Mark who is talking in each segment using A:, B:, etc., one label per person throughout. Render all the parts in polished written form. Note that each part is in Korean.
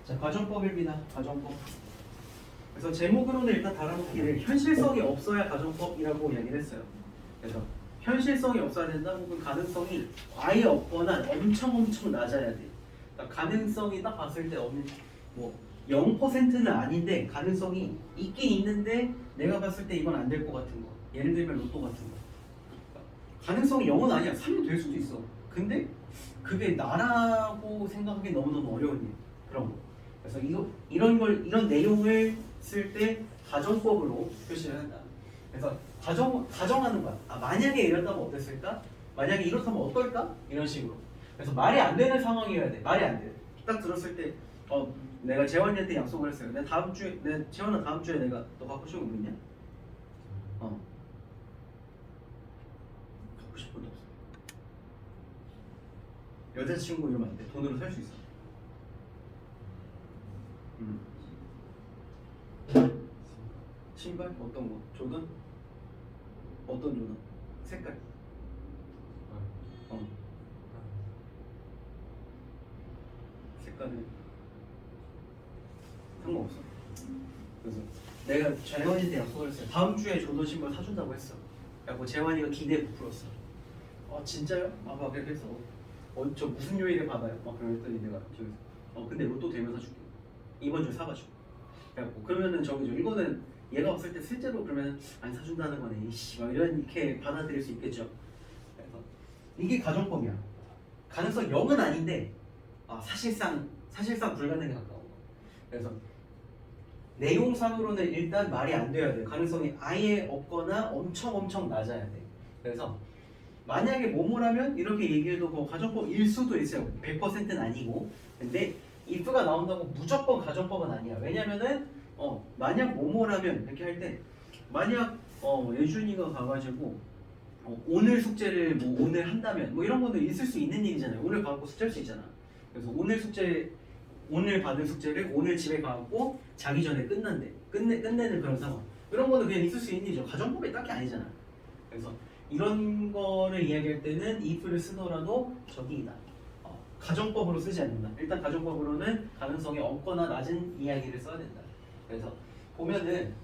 A: 자, 가정법입니다. 가정법. 그래서 제목으로는 일단 달아놓기를 현실성이 없어야 가정법이라고 이야기를 했어요. 그래서 현실성이 없어야 된다 혹은 가능성이 아예 없거나 엄청 낮아야 돼. 그러니까 가능성이 딱 봤을 때 뭐 0%는 아닌데 가능성이 있긴 있는데 내가 봤을 때 이건 안 될 것 같은 거. 예를 들면 로또 같은 거. 가능성이 0은 아니야. 3이 될 수도 있어. 근데 그게 나라고 생각하기 너무너무 어려운 일. 그런 거. 그래서 이런 내용을 쓸 때 가정법으로 표시를 한다. 그래서 가정하는 거야. 만약에 이랬다면 어땠을까? 만약에 이렇다면 어떨까? 이런 식으로. 그래서 말이 안 되는 상황이어야 돼. 말이 안 돼. 딱 들었을 때, 내가 재환이한테 약속을 했어요. 재환아 다음 주에 내가 너 갖고 싶은 거 있냐? 갖고 싶은 것도 없어. 여자친구 이러면 안 돼. 돈으로 살 수 있어. 신발? 어떤 거? 조던? 어떤 조던? 색깔? 색깔은 상관없어. 그래서 내가 재환이한테 약속을 했어요. 다음 주에 조던 신발 사준다고 했어. 그래갖고 재환이가 기대에 부풀었어. 진짜요? 막 그렇게 해서 저 무슨 요일에 받아요? 막 그랬더니 내가 저기서 근데 로또 되면 사줄게. 이번 주에 사가지고. 그래갖고 그러면은 이거는 얘가 봤을 때 실제로 그러면 안 사준다는 거네. 이씨 막 이렇게 받아들일 수 있겠죠. 그래서 이게 가정법이야. 가능성 0은 아닌데 사실상 불가능에 가까워. 그래서 내용상으로는 일단 말이 안 돼야 돼. 가능성이 아예 없거나 엄청 낮아야 돼. 그래서 만약에 뭐뭐라면 이렇게 얘기해도 가정법일 수도 있어요. 100%는 아니고. 근데 if가 나온다고 무조건 가정법은 아니야. 왜냐면은 만약 뭐뭐라면 이렇게 할 때 만약 예준이가 가가지고 오늘 숙제를 오늘 한다면 이런 거는 있을 수 있는 일이잖아요. 오늘 가고 숙제할 수 있잖아. 그래서 오늘 받은 숙제를 오늘 집에 가고 자기 전에 끝내는 그런 상황. 이런 거는 그냥 있을 수 있는 일이죠. 가정법이 딱히 아니잖아. 그래서 이런 거를 이야기할 때는 if를 쓰더라도 저기이다. 가정법으로 쓰지 않는다. 일단 가정법으로는 가능성이 없거나 낮은 이야기를 써야 된다. 그래서 보면은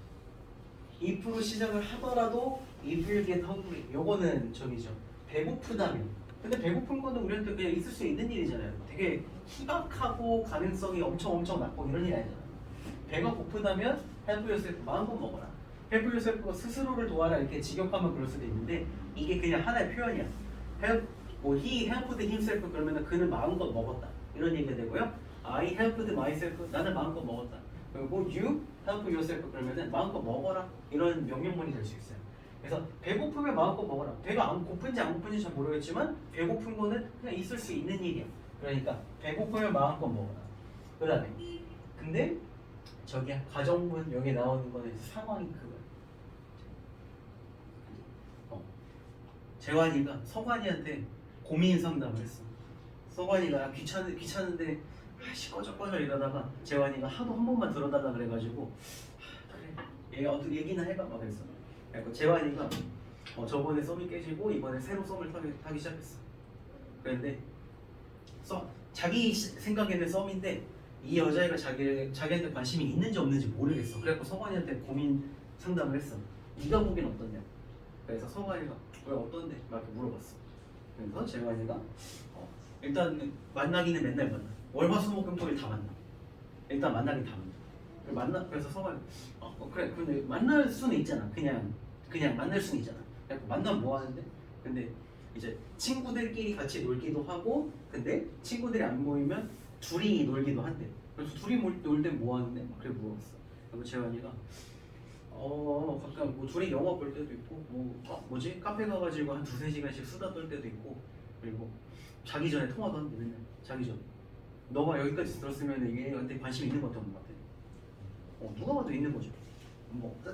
A: if로 시작을 하더라도 if you get hungry 요거는 저기죠. 배고프다면. 근데 배고픈 거는 우리한테 그냥 있을 수 있는 일이잖아요. 되게 희박하고 가능성이 엄청 낮고 이런 일이 아니잖아. 배가 고프다면 help yourself 마음껏 먹어라. help yourself가 스스로를 도와라 이렇게 직역하면 그럴 수도 있는데 이게 그냥 하나의 표현이야. he helped himself 그러면은 그는 마음껏 먹었다 이런 얘기가 되고요. I helped myself 나는 마음껏 먹었다. 그리고 you help yourself 그러면은 마음껏 먹어라 이런 명령문이 될 수 있어요. 그래서 배고프면 마음껏 먹어라. 배가 고픈지 안 고픈지 잘 모르겠지만 배고픈 거는 그냥 있을 수 있는 일이야. 그러니까 배고프면 마음껏 먹어라. 그다음에 근데 저기 가정문 여기 나오는 거는 상황이 그거야. 재환이가 서관이한테 고민 상담을 했어. 서관이가 귀찮은데 꺼져 이러다가 재환이가 하도 한 번만 들어달라 그래가지고 그래 얘 어떻게 얘기나 해봐 막 그랬어. 그래서 재환이가 저번에 썸이 깨지고 이번에 새로 썸을 타기 시작했어. 그런데 자기 생각에는 썸인데 이 여자애가 자기한테 관심이 있는지 없는지 모르겠어. 그래서 서관이한테 고민 상담을 했어. 네가 보기엔 어떠냐? 그래서 서관이가 왜 어떤데? 막 이렇게 물어봤어. 그래서 재환이가 일단 만나기는 맨날 만나. 월화수목금토일 다 만나. 일단 만나긴 다 만나. 그래서 서관이 그래 근데 만날 수는 있잖아. 그냥 만날 수는 있잖아. 만나면 뭐 하는데? 근데 이제 친구들끼리 같이 놀기도 하고 근데 친구들이 안 모이면 둘이 놀기도 한대. 그래서 둘이 놀 때 뭐 하는데? 막 그래 물어봤어. 그리고 재환이가 가끔 둘이 영화 볼 때도 있고 카페 가가지고 한 2-3시간씩 수다 떨 때도 있고 그리고 자기 전에 통화도 한대 맨날. 자기 전에 너가 여기까지 들었으면 얘한테 관심 있는 것 같아 없는 것 같아? 누가 봐도 있는 거죠.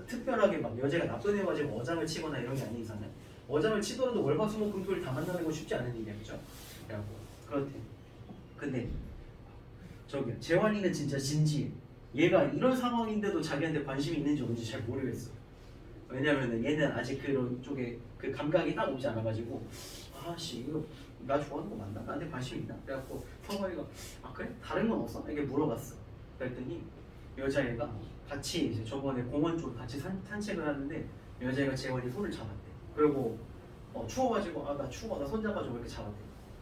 A: 특별하게 막 여자가 나쁜 애 가지고 어장을 치거나 이런 게 아닌 이상은 어장을 치더라도 월화수목금토일 다 만나는 건 쉽지 않은 일이야. 그죠? 그래갖고 그렇대. 근데 재환이는 진짜 진지해. 얘가 이런 상황인데도 자기한테 관심이 있는지 없는지 잘 모르겠어. 왜냐면은 얘는 아직 그런 쪽에 그 감각이 딱 오지 않아가지고 이거 나 좋아하는 거 맞나? 나한테 관심 있나? 그래갖고 서관이가 그래? 다른 건 없어? 이렇게 물어봤어. 그랬더니 여자애가 같이 이제 저번에 공원 쪽 같이 산책을 하는데 여자애가 재환이 손을 잡았대. 그리고 추워가지고 나 추워 나 손 잡아줘 이렇게 잡았대.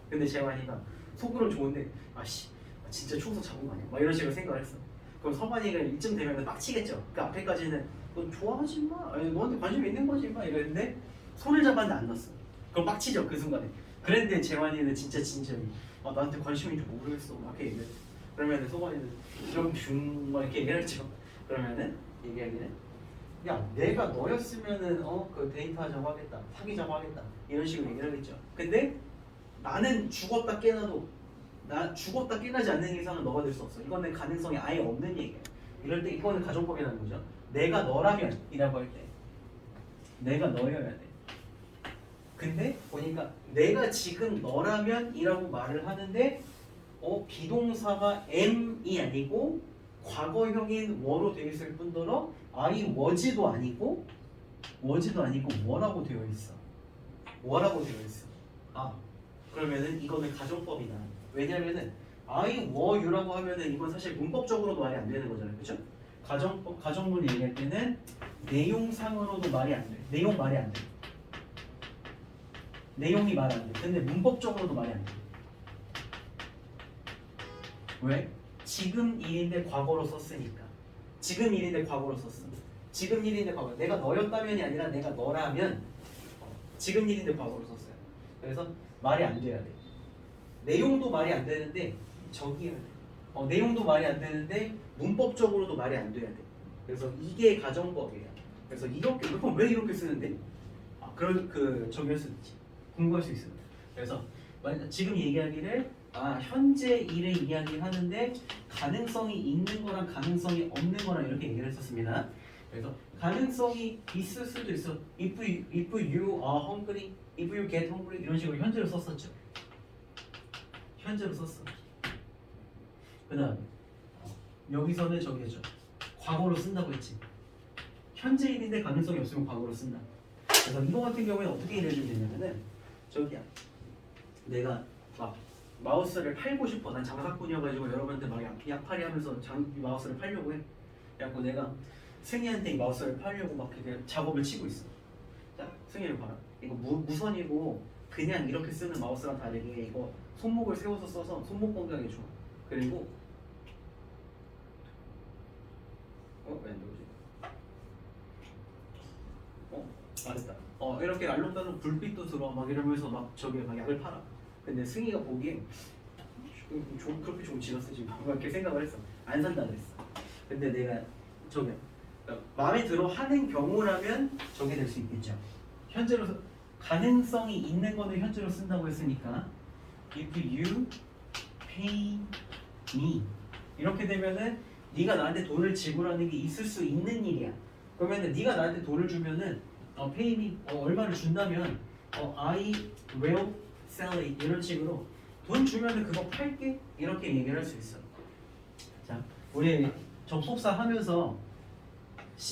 A: 근데 재환이가 속으로 좋은데 아씨 진짜 추워서 잡은 거 아니야? 막 이런 식으로 생각을 했어. 그럼 서반이가 이쯤 되면 빡치겠죠. 그 앞에까지는 너 좋아하지 마. 아니, 너한테 관심 있는 거지 마 이랬는데 손을 잡았는데 안 났어. 그럼 빡치죠 그 순간에. 그랬는데 재환이는 진짜 진지하게 나한테 관심인지 모르겠어 막 이렇게 얘기해. 그러면은 서반이는 막 이렇게 얘기했죠. 그러면은 얘기하기는 야 내가 너였으면은 그 데이트하자고 하겠다 사귀자고 하겠다 이런 식으로 얘기를 하겠죠. 근데 나는 죽었다 깨나도 나 죽었다 깨나지 않는 이상은 너가 될 수 없어. 이거는 가능성이 아예 없는 얘기야. 이럴 때 이거는 가정법이라는 거죠. 내가 너라면 이라고 할 때 내가 너여야 돼. 근데 보니까 내가 지금 너라면 이라고 말을 하는데 비동사가 am이 아니고 과거형인 were 되어 있을 뿐더러 I was도 아니고 뭐라고 되어 있어. 뭐라고 되어 있어. 그러면은 이거는 가정법이다. 왜냐면은 I were you라고 하면은 이건 사실 문법적으로도 말이 안 되는 거잖아요. 그죠? 가정문 얘기할 때는 내용상으로도 말이 안 돼. 내용 말이 안 돼. 내용이 말 안 돼. 근데 문법적으로도 말이 안 돼. 왜? 지금 일인데 과거로 썼으니까. 지금 일인데 과거로 썼어. 지금 일인데 과거. 내가 너였다면이 아니라 내가 너라면 지금 일인데 과거로 썼어요. 그래서 말이 안 돼야 돼. 내용도 말이 안 되는데 저기야 돼. 내용도 말이 안 되는데 문법적으로도 말이 안 돼야 돼. 그래서 이게 가정법이에요. 그래서 이렇게 그럼 왜 이렇게 쓰는데? 저기 할 수 있지. 궁금할 수 있어요. 그래서 지금 얘기하기를 현재 일을 이야기하는데 가능성이 있는 거랑 가능성이 없는 거랑 이렇게 얘기를 했었습니다. 그래서 가능성이 있을 수도 있어. If you are hungry, if you get hungry 이런 식으로 현재로 썼었죠. 현재로 썼어. 그다음 여기서는 저기죠. 과거로 쓴다고 했지. 현재 일인데 가능성이 없으면 과거로 쓴다. 그래서 이거 같은 경우에 어떻게 이해해주면 되냐면은 저기야. 내가 막 마우스를 팔고 싶어. 난 장사꾼이어가지고 여러분한테 막 약팔이 하면서 마우스를 팔려고 해. 그래갖고 내가 승희한테 이 마우스를 팔려고 막 이렇게 작업을 치고 있어. 자, 승희를 봐라. 이거 무선이고 그냥 이렇게 쓰는 마우스랑 다르게 이거 손목을 세워서 써서 손목 건강에 좋아. 그리고 왜 안 되지? 말했다. 이렇게 알록달록 불빛도 들어 막 이러면서 막 저기 막 약을 팔아. 근데 승희가 보기에 그렇게 좋은 지가 쓰지 막 이렇게 생각을 했어. 안 산다 그랬어. 근데 내가 저기 마음에 들어 하는 경우라면 저게 될 수 있겠죠. 현재로 가능성이 있는 거는 현재로 쓴다고 했으니까 if you pay me 이렇게 되면은 네가 나한테 돈을 지불하는 게 있을 수 있는 일이야. 그러면은 네가 나한테 돈을 주면은 pay me 얼마를 준다면 I will sell it 이런 식으로 돈 주면은 그거 팔게 이렇게 얘기를 할 수 있어. 자, 우리 접속사 하면서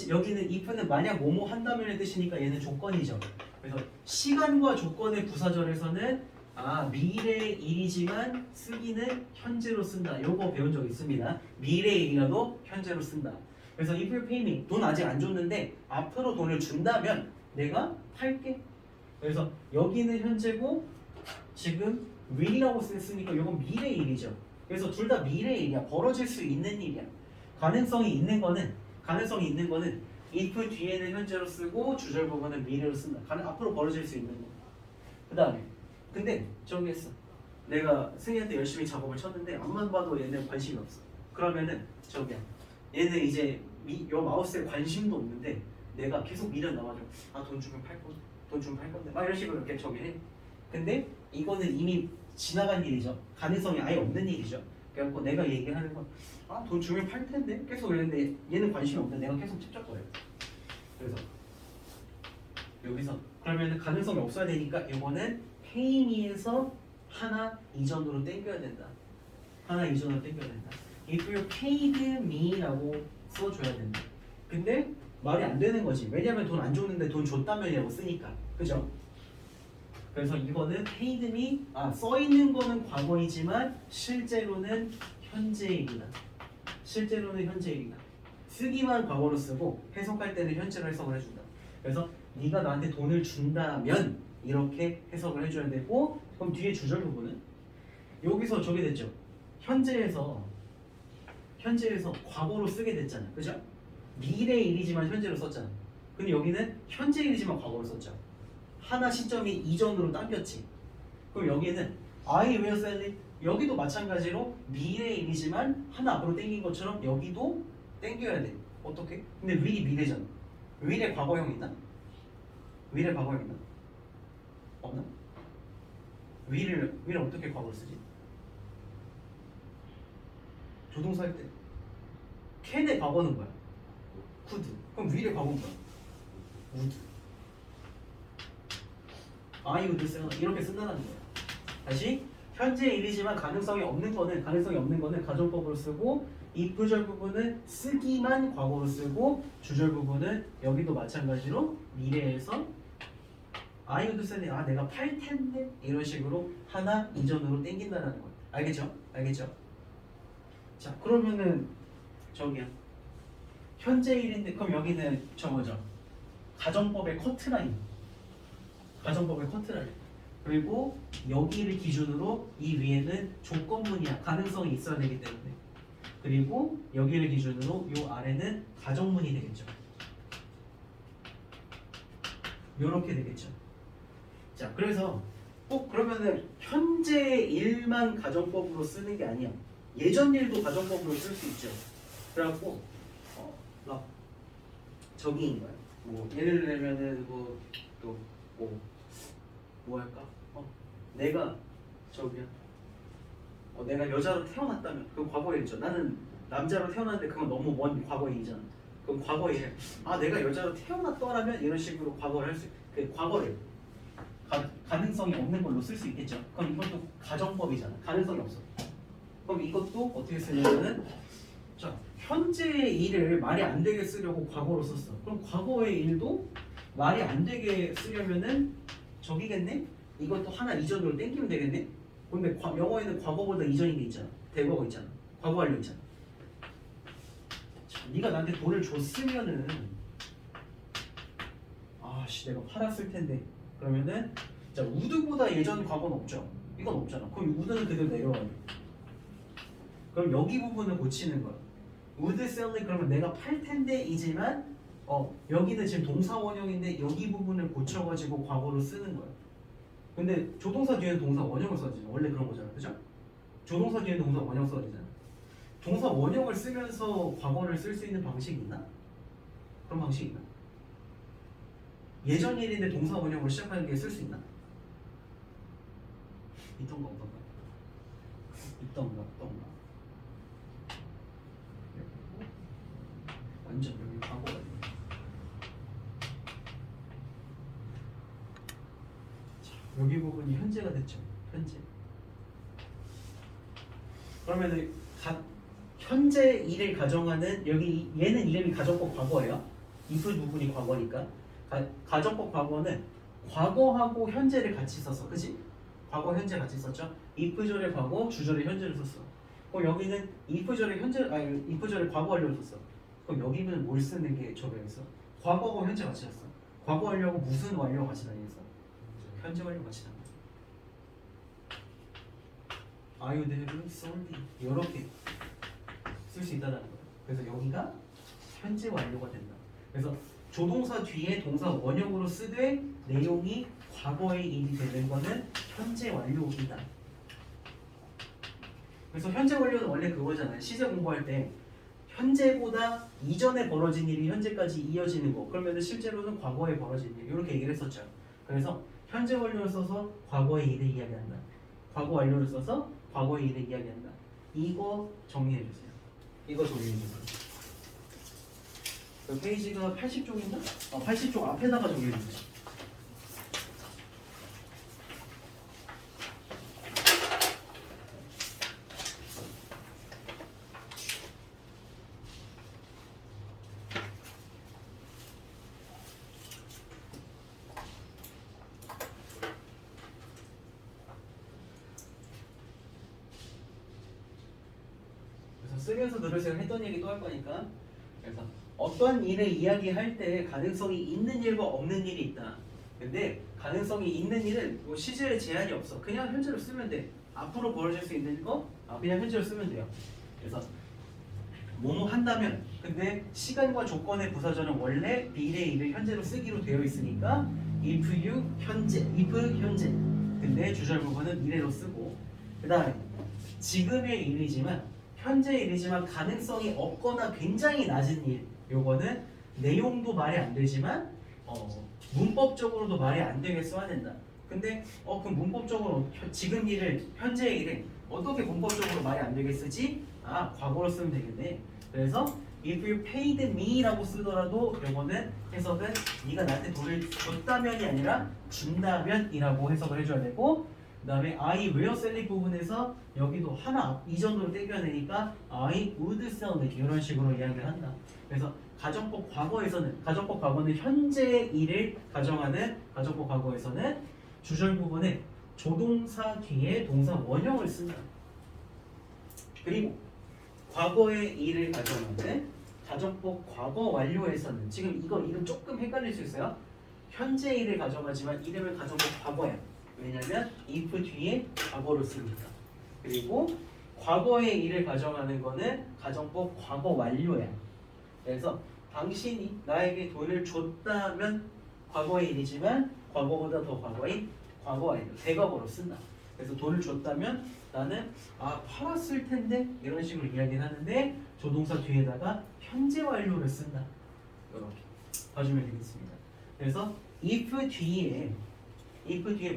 A: 여기는 if는 만약 뭐뭐 한다면의 뜻이니까 얘는 조건이죠. 그래서 시간과 조건의 부사절에서는 미래의 일이지만 쓰기는 현재로 쓴다. 요거 배운 적 있습니다. 미래의 일이라도 현재로 쓴다. 그래서 if you pay me 돈 아직 안 줬는데 앞으로 돈을 준다면 내가 팔게. 그래서 여기는 현재고 지금 will이라고 썼으니까 이건 미래의 일이죠. 그래서 둘 다 미래의 일이야. 벌어질 수 있는 일이야. 가능성이 있는 거는 if 뒤에는 현재로 쓰고 주절 부분은 미래로 쓴다. 앞으로 벌어질 수 있는 거. 그 다음에 근데 저기 했어. 내가 승희한테 열심히 작업을 쳤는데 앞만 봐도 얘는 관심이 없어. 그러면은 저기야. 얘는 이제 요 마우스에 관심도 없는데 내가 계속 밀어넣어가지고 돈 주면 팔 건데 막 이런 식으로 이렇게 저기 해. 근데 이거는 이미 지나간 일이죠. 가능성이 아예 없는 일이죠. 그래갖고 내가 얘기하는 건 돈 주면 팔 텐데 계속 이랬는데 얘는 관심이 없는데 내가 계속 찝쩍거려. 그래서 여기서 그러면은 가능성이 없어야 되니까 이거는 pay me에서 하나 이전으로 땡겨야 된다. If you paid me라고 써줘야 된다. 근데 말이 안 되는 거지. 왜냐면 돈 안 줬는데 돈 줬다면이라고 쓰니까. 그죠? 그래서 이거는 paid me 써 있는 거는 과거이지만 실제로는 현재일이다. 실제로는 현재 일이다. 쓰기만 과거로 쓰고 해석할 때는 현재로 해석을 해준다. 그래서 네가 나한테 돈을 준다면 이렇게 해석을 해줘야 되고, 그럼 뒤에 주절 부분은 여기서 저게 됐죠. 현재에서 과거로 쓰게 됐잖아. 그죠? 미래 일이지만 현재로 썼잖아. 근데 여기는 현재 일이지만 과거로 썼죠. 하나 시점이 이전으로 당겼지. 그럼 여기는 I will sell it. 여기도 마찬가지로 미래 일이지만 하나 앞으로 당긴 것처럼 여기도 당겨야 돼. 어떻게? 근데 will이 미래잖아. will의 과거형 있나? will의 과거형 있나? 없나? will을 어떻게 과거로 쓰지? 조동사 할 때 can의 과거는 뭐야? could. 그럼 will의 과거는 뭐야? would. I would sell 이렇게 쓴다는 거야. 다시 현재 일이지만 가능성이 없는 거는 가정법으로 쓰고, if절 부분은 쓰기만 과거로 쓰고, 주절 부분은 여기도 마찬가지로 미래에서 I would sell it. 내가 팔 텐데 이런 식으로 하나 이전으로 땡긴다는 거야. 알겠죠? 알겠죠? 자, 그러면은 저기야 현재 일인데, 그럼 여기는 저거죠. 가정법의 커트라인. 그리고 여기를 기준으로 이 위에는 조건문이야. 가능성이 있어야 되기 때문에. 그리고 여기를 기준으로 이 아래는 가정문이 되겠죠. 요렇게 되겠죠. 자, 그래서 꼭 그러면은 현재 일만 가정법으로 쓰는 게 아니야. 예전 일도 가정법으로 쓸 수 있죠. 그래갖고 막 저기인 거야. 뭐 예를 들면은 뭐 할까? 내가 저기야. 내가 여자로 태어났다면 그건 과거의 일이죠. 나는 남자로 태어났는데 그건 너무 먼 과거의 일이잖아. 그럼 과거의 일. 내가 여자로 태어났더라면 이런 식으로 과거를 할 수. 그 과거를 가능성이 없는 걸로 쓸 수 있겠죠. 그럼 이것도 가정법이잖아. 가능성이 없어. 그럼 이것도 어떻게 쓰냐면은 자, 현재의 일을 말이 안 되게 쓰려고 과거로 썼어. 그럼 과거의 일도 말이 안 되게 쓰려면은 저기겠네? 이것도 하나 이전으로 땡기면 되겠네? 근데 영어에는 과거보다 이전인 게 있잖아. 대과거 있잖아. 과거 완료 있잖아. 자, 네가 나한테 돈을 줬으면은 내가 팔았을 텐데 그러면은 자, 우드보다 예전 과거는 없죠. 이건 없잖아. 그럼 우드는 그대로 내려와야 돼. 그럼 여기 부분을 고치는 거야. would sell it 그러면 내가 팔 텐데 이지만 여기는 지금 동사 원형인데 여기 부분을 고쳐가지고 과거로 쓰는 거야. 근데 조동사 뒤에는 동사 원형을 써야 되잖아. 원래 그런 거잖아. 그죠? 조동사 뒤에는 동사 원형 써야 되잖아. 동사 원형을 쓰면서 과거를 쓸 수 있는 방식이 있나? 그런 방식이 있나? 예전 일인데 동사 원형으로 시작하는 게 쓸 수 있나? 있던가 없던가? 있던가. 완전 여기 과거가 있네. 여기 부분이 현재가 됐죠. 현재. 그러면은 현재 일을 가정하는 여기 얘는 이름이 가정법 과거예요. if 부분이 과거니까. 가정법 과거는 과거하고 현재를 같이 썼어. 그치? 과거 현재 같이 썼죠. if절의 과거, 주절의 현재를 썼어. 그럼 여기는 if절의 과거 완료를 썼어. 그럼 여기는 뭘 쓰는 게 적용했어? 과거하고 현재 같이 썼어. 과거 완료하고 무슨 완료 같이 다녔어? 현재 완료 같이 다녔어. I would have sold it. 이렇게 쓸 수 있다는 거예요. 그래서 여기가 현재 완료가 된다. 그래서 조동사 뒤에 동사 원형으로 쓰되 내용이 과거의 일이 되는 거는 현재 완료이다. 그래서 현재 완료는 원래 그거잖아요. 시제 공부할 때 현재보다 이전에 벌어진 일이 현재까지 이어지는 거. 그러면 실제로는 과거에 벌어진 일. 이렇게 얘기를 했었죠. 그래서 현재 완료를 써서 과거의 일을 이야기한다. 과거 완료를 써서 과거의 일을 이야기한다. 이거 정리해주세요. 이거 정리해주세요. 그 페이지가 80쪽인가? 80쪽 앞에다가 정리해주세요. 쓰면서 들으세요. 했던 얘기 또 할 거니까. 그래서 어떤 일을 이야기할 때 가능성이 있는 일과 없는 일이 있다. 근데 가능성이 있는 일은 뭐 시제에 제한이 없어. 그냥 현재로 쓰면 돼. 앞으로 벌어질 수 있는 거 그냥 현재로 쓰면 돼요. 그래서 뭐뭐 한다면 근데 시간과 조건의 부사절은 원래 미래 일을 현재로 쓰기로 되어 있으니까 if you 현재, if 현재. 근데 주절 부분은 미래로 쓰고 그 다음에 지금의 일이지만 현재 일이지만 가능성이 없거나 굉장히 낮은 일 요거는 내용도 말이 안 되지만 문법적으로도 말이 안 되게 써야 된다. 근데 그럼 문법적으로 지금 일을 현재 일을 어떻게 문법적으로 말이 안 되게 쓰지? 과거로 쓰면 되겠네. 그래서 if you paid me라고 쓰더라도 요거는 해석은 네가 나한테 돈을 줬다면이 아니라 준다면이라고 해석을 해줘야 되고 그 다음에 I will sell it 부분에서 여기도 하나 이전으로 떼겨내니까 I would sell it 이런 식으로 이야기를 한다. 그래서 가정법 과거는 현재 일을 가정하는 가정법 과거에서는 주절 부분에 조동사 뒤에 동사 원형을 쓴다. 그리고 과거의 일을 가정하는 가정법 과거 완료에서는 지금 이거 이름 조금 헷갈릴 수 있어요. 현재 일을 가정하지만 이름은 가정법 과거야. 왜냐면 if 뒤에 과거로 씁니다. 그리고 과거의 일을 가정하는 거는 가정법 과거 완료야. 그래서 당신이 나에게 돈을 줬다면 과거의 일이지만 과거보다 더 과거인 과거 완료 대과거로 쓴다. 그래서 돈을 줬다면 나는 팔았을 텐데 이런 식으로 이야기를 하는데 조동사 뒤에다가 현재 완료를 쓴다. 이렇게 봐주면 되겠습니다. 그래서 if 뒤에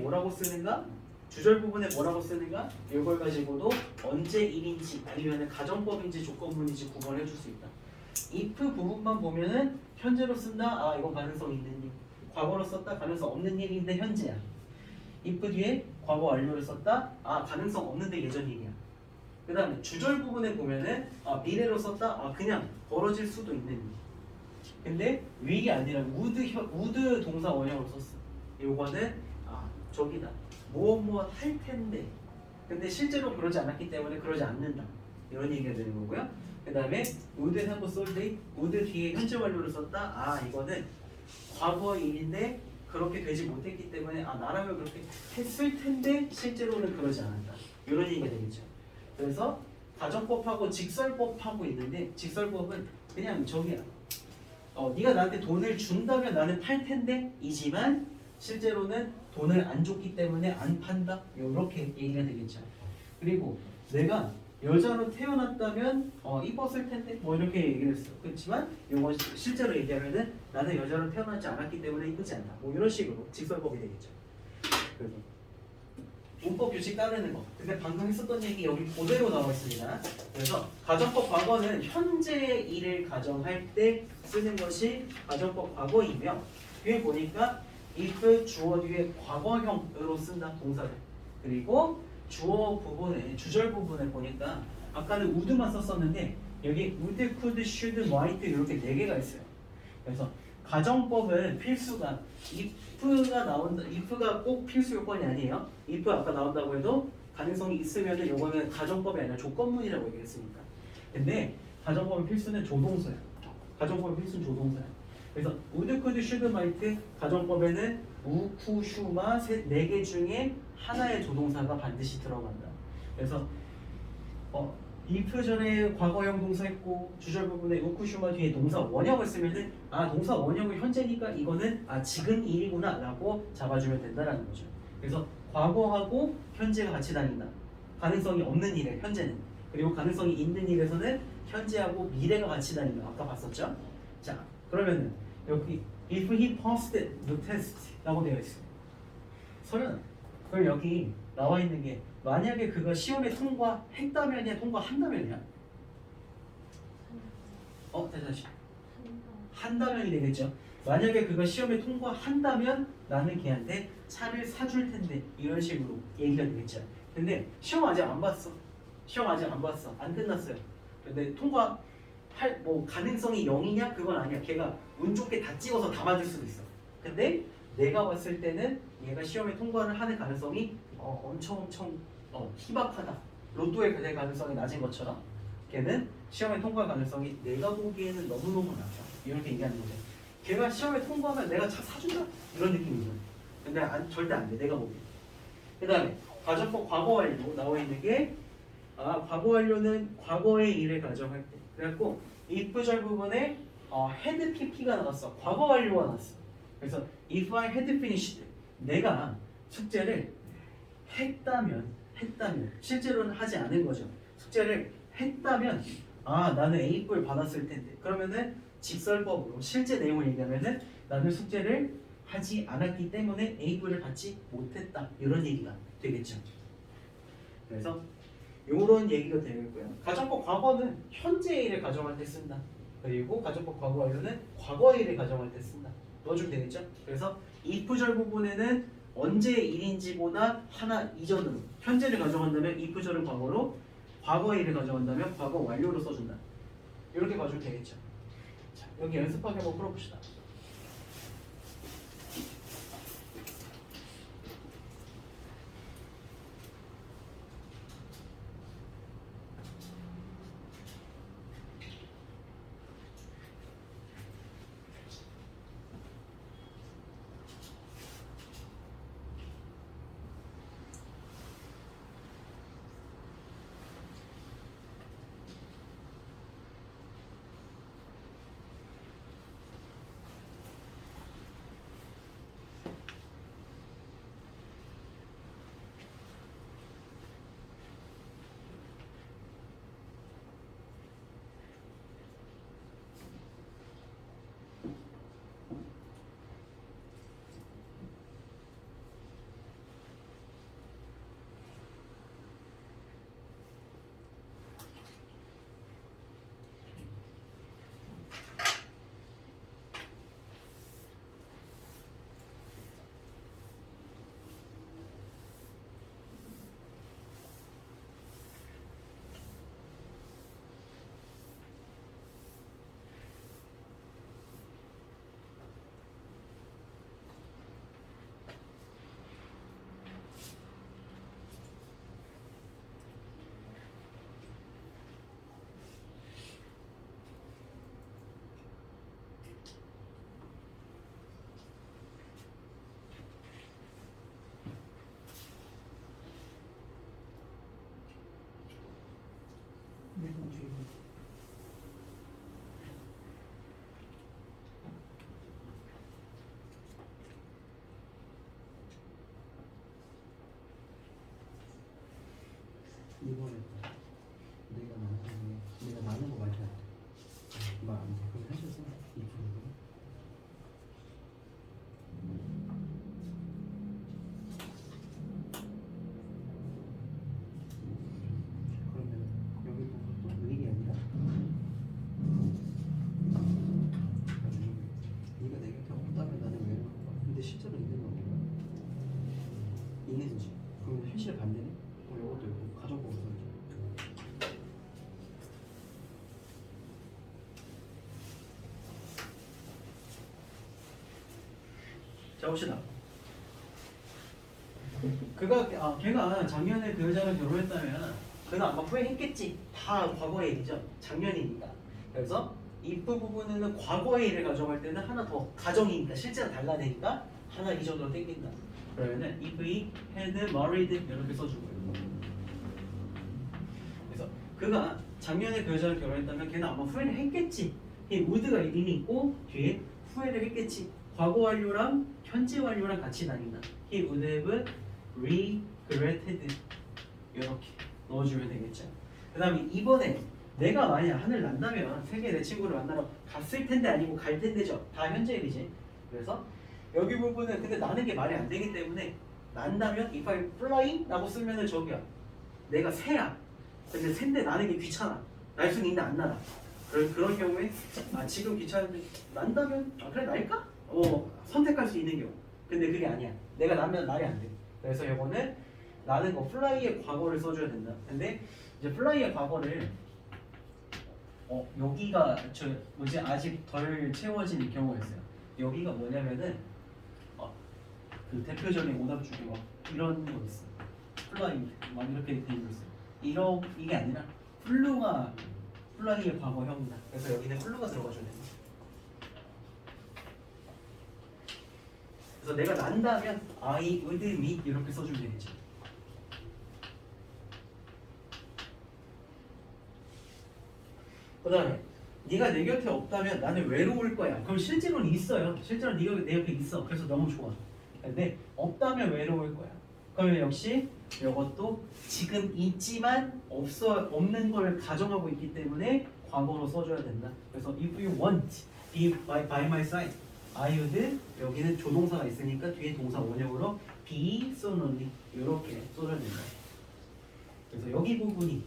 A: 뭐라고 쓰는가? 주절 부분에 뭐라고 쓰는가? 이걸 가지고도 언제 일인지 아니면 가정법인지 조건문인지 구분해 줄 수 있다. if 부분만 보면은 현재로 쓴다. 이건 가능성 있는 일. 과거로 썼다. 가능성 없는 일인데 현재야. if 뒤에 과거 완료를 썼다. 가능성 없는데 예전 일이야. 그 다음에 주절 부분에 보면은 미래로 썼다. 그냥 벌어질 수도 있는 일. 근데 will이 아니라 would 동사 원형으로 썼어. 요거는 저기다. 무엇 할 텐데. 근데 실제로 그러지 않았기 때문에 그러지 않는다. 이런 얘기가 되는 거고요. 그 다음에 would have sold it. would 뒤에 현재 완료를 썼다. 이거는 과거 일인데 그렇게 되지 못했기 때문에 나라면 그렇게 했을 텐데 실제로는 그러지 않았다. 이런 얘기가 되겠죠. 그래서 가정법하고 직설법하고 있는데 직설법은 그냥 저기야. 네가 나한테 돈을 준다면 나는 팔 텐데 이지만 실제로는 돈을 안 줬기 때문에 안 판다. 이렇게 얘기가 되겠죠. 그리고 내가 여자로 태어났다면 이뻤을 텐데 이렇게 얘기를 했어. 그렇지만 이거 실제로 얘기하면은 나는 여자로 태어나지 않았기 때문에 이쁘지 않다. 이런 식으로 직설법이 되겠죠. 그래서 문법 규칙 따르는 거. 근데 방금 했었던 얘기 여기 그대로 나와 있습니다. 그래서 가정법 과거는 현재 일을 가정할 때 쓰는 것이 가정법 과거이며 뒤에 보니까 if 주어 뒤에 과거형으로 쓴다 동사를. 그리고 주어 부분에 주절 부분에 보니까 아까는 would만 썼었는데 여기 would, could, should, might 이렇게 4개가 있어요. 그래서 가정법은 필수가 if가 나온다. if가 꼭 필수 요건이 아니에요. if 아까 나온다고 해도 가능성이 있으면은 요거는 가정법이 아니라 조건문이라고 얘기했으니까. 근데 가정법의 필수는 조동사야. 가정법의 필수는 조동사야. 그래서 would, could, should, might 가정법에는 우, 쿠, 슈마 4개 중에 하나의 조동사가 반드시 들어간다. 그래서 if 전에 과거형 동사 했고 주절 부분에 우쿠슈마 뒤에 동사 원형을 쓰면은 동사 원형은 현재니까 이거는 지금 일이구나 라고 잡아주면 된다라는 거죠. 그래서 과거하고 현재가 같이 다닌다. 가능성이 없는 일에 현재는. 그리고 가능성이 있는 일에서는 현재하고 미래가 같이 다닌다. 아까 봤었죠? 자, 그러면은 여기 if he passed the test 라고 되어 있어요. 서연, 그럼 여기 나와 있는 게 만약에 그가 시험에 통과했다면이야, 통과한다면이야? 다시. 한다면이 되겠죠. 만약에 그가 시험에 통과한다면 나는 걔한테 차를 사줄 텐데 이런 식으로 얘기가 되겠죠. 근데 시험 아직 안 봤어. 안 끝났어요. 근데 통과할 가능성이 0이냐? 그건 아니야. 걔가 운 좋게 다 찍어서 다 맞을 수도 있어. 근데 내가 봤을 때는 얘가 시험에 통과를 하는 가능성이 엄청 희박하다. 로또에 될 가능성이 낮은 것처럼 걔는 시험에 통과 가능성이 내가 보기에는 너무너무 낮아. 이렇게 얘기하는 거죠. 걔가 시험에 통과하면 내가 차 사준다 이런 느낌이죠. 근데 절대 안 돼. 내가 보기에. 그 다음에 가정법 과거 완료 나와 있는 게 과거 완료는 과거의 일을 가정할 때. 그래갖고 if 부분에 had pp가 나왔어. 과거 완료가 나왔어. 그래서 if I had finished 내가 숙제를 했다면 실제로는 하지 않은 거죠. 숙제를 했다면 나는 A뿔 받았을 텐데 그러면은 직설법으로 실제 내용을 얘기하면은 나는 숙제를 하지 않았기 때문에 A뿔을 받지 못했다 이런 얘기가 되겠죠. 그래서 이런 얘기가 되겠고요. 가정법 과거는 현재 일을 가정할 때 쓴다. 그리고 가정법 과거 완료는 과거의 일을 가정할 때 쓴다. 넣어주면 되겠죠. 그래서 if절 부분에는 언제 일인지보다 하나 이전으로 현재를 가정한다면 if절은 과거로 과거의 일을 가정한다면 과거 완료로 써준다. 이렇게 봐주면 되겠죠. 자, 여기 연습하게 한번 풀어봅시다. 이번에 내가 나는 거 말이야. 말안 돼. 그럼 해줘서 이 부분. 그러면 여기 부분도 의익이 아니라 네가 내 곁에 없다면 나는 왜 그런 거야? 근데 실제로 있는 건 뭐야? 있는지. 그러면 현실 반대네. 이것도 있고 가정법으로 써야죠. 자 봅시다. 걔가 작년에 그 여자랑 결혼했다면 그는 아마 후회했겠지. 다 과거의 일이죠. 작년이니까. 그래서 if 부분에는 과거의 일을 가정할 때는 하나 더 가정이니까 실제랑 달라내니까 하나 이전으로 땡긴다. 그러면은 if he had married 이렇게 써주고요. 그래서 그가 작년에 그 여자랑 결혼했다면 걔는 아마 후회를 했겠지. 이 would가 이름이 있고 뒤에 후회를 했겠지. 과거 완료랑 현재 완료랑 같이 다닌다. He would have regretted 이렇게 넣어주면 되겠죠. 그 다음에 이번에 내가 만약 하늘 난다면 세계 내 친구를 만나러 갔을 텐데 아니고 갈 텐데죠. 다 현재 일이지. 그래서 여기 부분은 근데 나는 게 말이 안 되기 때문에 난다면 if I fly 라고 쓰면은 저기야 내가 새야. 근데 샌데 나는 게 귀찮아. 날 수는 있는데 안 날아. 그런 경우에 지금 귀찮은데 난다면 그래 날까? 선택할 수 있는 경우. 근데 그게 아니야. 내가 나면 말이 안 돼. 그래서 이거는 나는 거 플라이의 과거를 써줘야 된다. 근데 이제 플라이의 과거를 여기가 아직 덜 채워진 경우가 있어요. 여기가 뭐냐면은 그 대표적인 오답 중에 막 이런 거 있어. 플라이 막 이렇게 돼 있어요. 이게 아니라 플루가 플라잉의 과거형이다. 그래서 여기는 플루가 들어가줘야 된다. 그래서 내가 난다면 I would meet 이렇게 써주면 되겠지. 그 다음에 네가 내 곁에 없다면 나는 외로울 거야. 그럼 실제로는 있어요. 실제로 네가 내 옆에 있어. 그래서 너무 좋아. 근데 없다면 외로울 거야. 그러면 역시 이것도 지금 있지만 없는 걸 가정하고 있기 때문에 과거로 써줘야 된다. 그래서 if you want be by my side, I would 여기는 조동사가 있으니까 뒤에 동사 원형으로 be soon only 이렇게 써줘야 된다. 그래서 여기 부분이